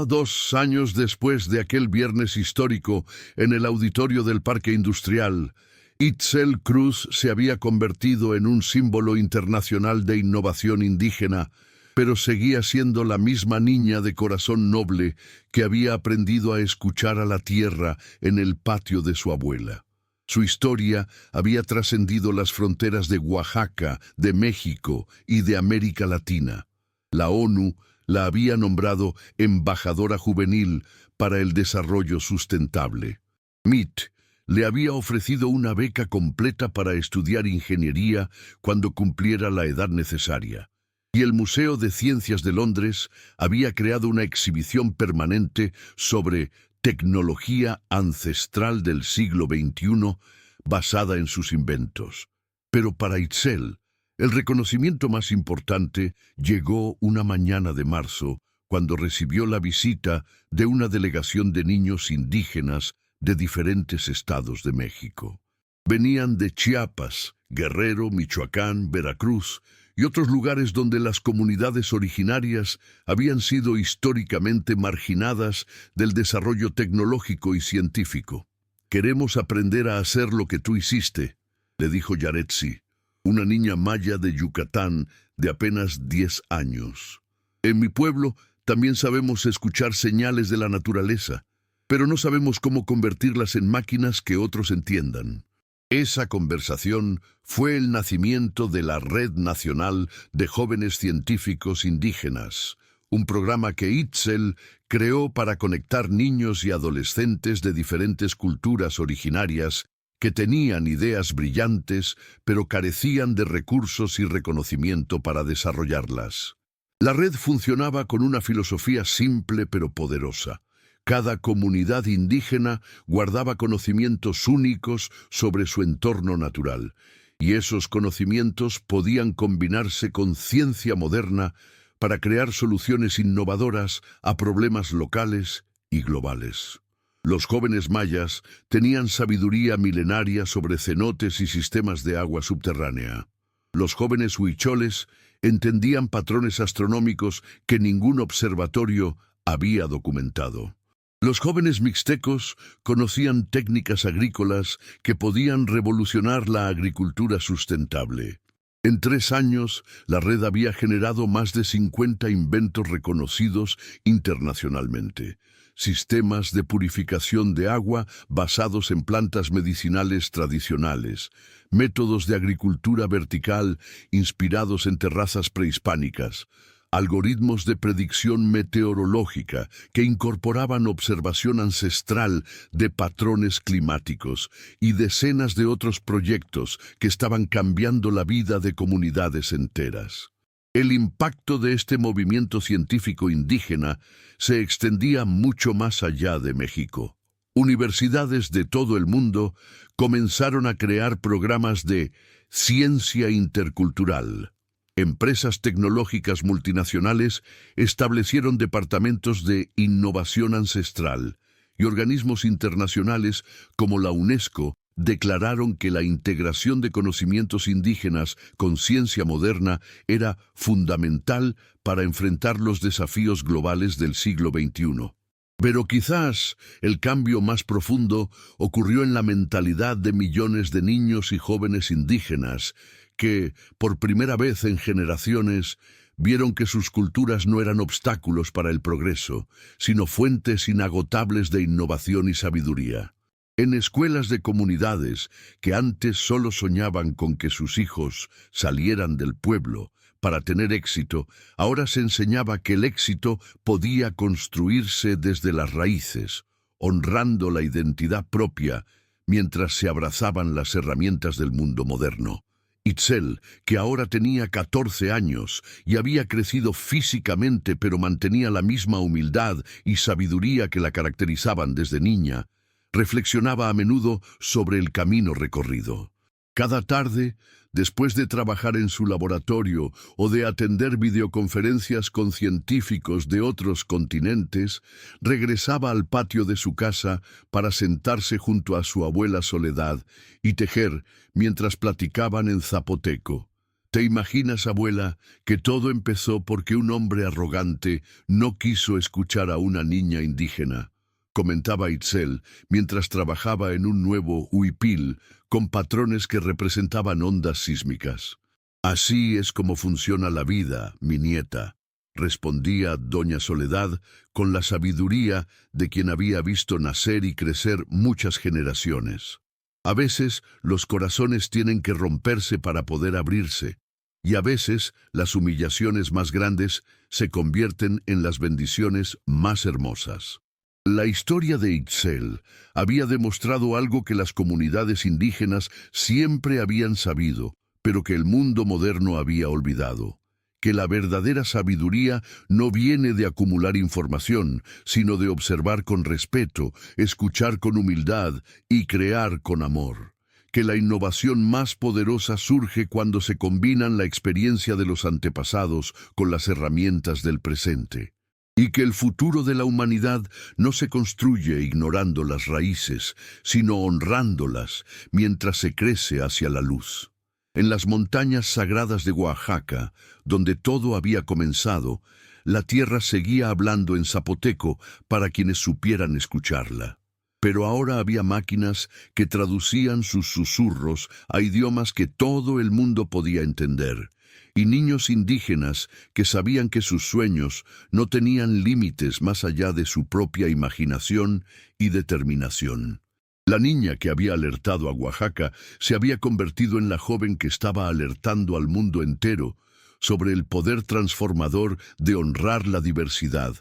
2 años después de aquel viernes histórico en el auditorio del Parque Industrial, Itzel Cruz se había convertido en un símbolo internacional de innovación indígena, pero seguía siendo la misma niña de corazón noble que había aprendido a escuchar a la tierra en el patio de su abuela. Su historia había trascendido las fronteras de Oaxaca, de México y de América Latina. La ONU la había nombrado embajadora juvenil para el desarrollo sustentable. MIT le había ofrecido una beca completa para estudiar ingeniería cuando cumpliera la edad necesaria. Y el Museo de Ciencias de Londres había creado una exhibición permanente sobre tecnología ancestral del siglo XXI basada en sus inventos. Pero para Itzel, el reconocimiento más importante llegó una mañana de marzo, cuando recibió la visita de una delegación de niños indígenas de diferentes estados de México. Venían de Chiapas, Guerrero, Michoacán, Veracruz y otros lugares donde las comunidades originarias habían sido históricamente marginadas del desarrollo tecnológico y científico. «Queremos aprender a hacer lo que tú hiciste», le dijo Yaretsi, una niña maya de Yucatán de apenas 10 años. «En mi pueblo también sabemos escuchar señales de la naturaleza, pero no sabemos cómo convertirlas en máquinas que otros entiendan». Esa conversación fue el nacimiento de la Red Nacional de Jóvenes Científicos Indígenas, un programa que Itzel creó para conectar niños y adolescentes de diferentes culturas originarias que tenían ideas brillantes, pero carecían de recursos y reconocimiento para desarrollarlas. La red funcionaba con una filosofía simple pero poderosa. Cada comunidad indígena guardaba conocimientos únicos sobre su entorno natural, y esos conocimientos podían combinarse con ciencia moderna para crear soluciones innovadoras a problemas locales y globales. Los jóvenes mayas tenían sabiduría milenaria sobre cenotes y sistemas de agua subterránea. Los jóvenes huicholes entendían patrones astronómicos que ningún observatorio había documentado. Los jóvenes mixtecos conocían técnicas agrícolas que podían revolucionar la agricultura sustentable. En 3 años, la red había generado más de 50 inventos reconocidos internacionalmente. Sistemas de purificación de agua basados en plantas medicinales tradicionales, métodos de agricultura vertical inspirados en terrazas prehispánicas, algoritmos de predicción meteorológica que incorporaban observación ancestral de patrones climáticos y decenas de otros proyectos que estaban cambiando la vida de comunidades enteras. El impacto de este movimiento científico indígena se extendía mucho más allá de México. Universidades de todo el mundo comenzaron a crear programas de ciencia intercultural. Empresas tecnológicas multinacionales establecieron departamentos de innovación ancestral, y organismos internacionales como la UNESCO declararon que la integración de conocimientos indígenas con ciencia moderna era fundamental para enfrentar los desafíos globales del siglo XXI. Pero quizás el cambio más profundo ocurrió en la mentalidad de millones de niños y jóvenes indígenas que, por primera vez en generaciones, vieron que sus culturas no eran obstáculos para el progreso, sino fuentes inagotables de innovación y sabiduría. En escuelas de comunidades que antes solo soñaban con que sus hijos salieran del pueblo para tener éxito, ahora se enseñaba que el éxito podía construirse desde las raíces, honrando la identidad propia mientras se abrazaban las herramientas del mundo moderno. Itzel, que ahora tenía 14 años y había crecido físicamente pero mantenía la misma humildad y sabiduría que la caracterizaban desde niña, reflexionaba a menudo sobre el camino recorrido. Cada tarde, después de trabajar en su laboratorio o de atender videoconferencias con científicos de otros continentes, regresaba al patio de su casa para sentarse junto a su abuela Soledad y tejer mientras platicaban en zapoteco. ¿Te imaginas, abuela, que todo empezó porque un hombre arrogante no quiso escuchar a una niña indígena? Comentaba Itzel mientras trabajaba en un nuevo huipil con patrones que representaban ondas sísmicas. Así es como funciona la vida, mi nieta, respondía doña Soledad con la sabiduría de quien había visto nacer y crecer muchas generaciones. A veces los corazones tienen que romperse para poder abrirse, y a veces las humillaciones más grandes se convierten en las bendiciones más hermosas. La historia de Itzel había demostrado algo que las comunidades indígenas siempre habían sabido, pero que el mundo moderno había olvidado: que la verdadera sabiduría no viene de acumular información, sino de observar con respeto, escuchar con humildad y crear con amor. Que la innovación más poderosa surge cuando se combinan la experiencia de los antepasados con las herramientas del presente. Y que el futuro de la humanidad no se construye ignorando las raíces, sino honrándolas mientras se crece hacia la luz. En las montañas sagradas de Oaxaca, donde todo había comenzado, la tierra seguía hablando en zapoteco para quienes supieran escucharla. Pero ahora había máquinas que traducían sus susurros a idiomas que todo el mundo podía entender, y niños indígenas que sabían que sus sueños no tenían límites más allá de su propia imaginación y determinación. La niña que había alertado a Oaxaca se había convertido en la joven que estaba alertando al mundo entero sobre el poder transformador de honrar la diversidad,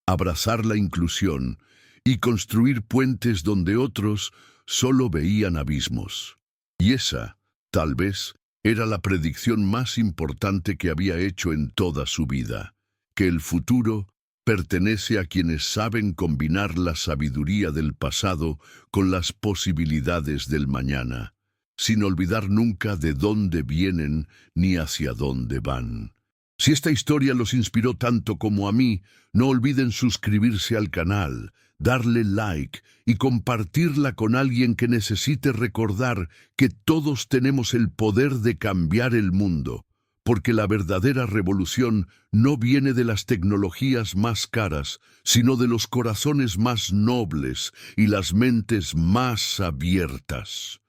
abrazar la inclusión y construir puentes donde otros solo veían abismos. Y esa, tal vez, era la predicción más importante que había hecho en toda su vida: que el futuro pertenece a quienes saben combinar la sabiduría del pasado con las posibilidades del mañana, sin olvidar nunca de dónde vienen ni hacia dónde van. Si esta historia los inspiró tanto como a mí, no olviden suscribirse al canal, darle like y compartirla con alguien que necesite recordar que todos tenemos el poder de cambiar el mundo, porque la verdadera revolución no viene de las tecnologías más caras, sino de los corazones más nobles y las mentes más abiertas.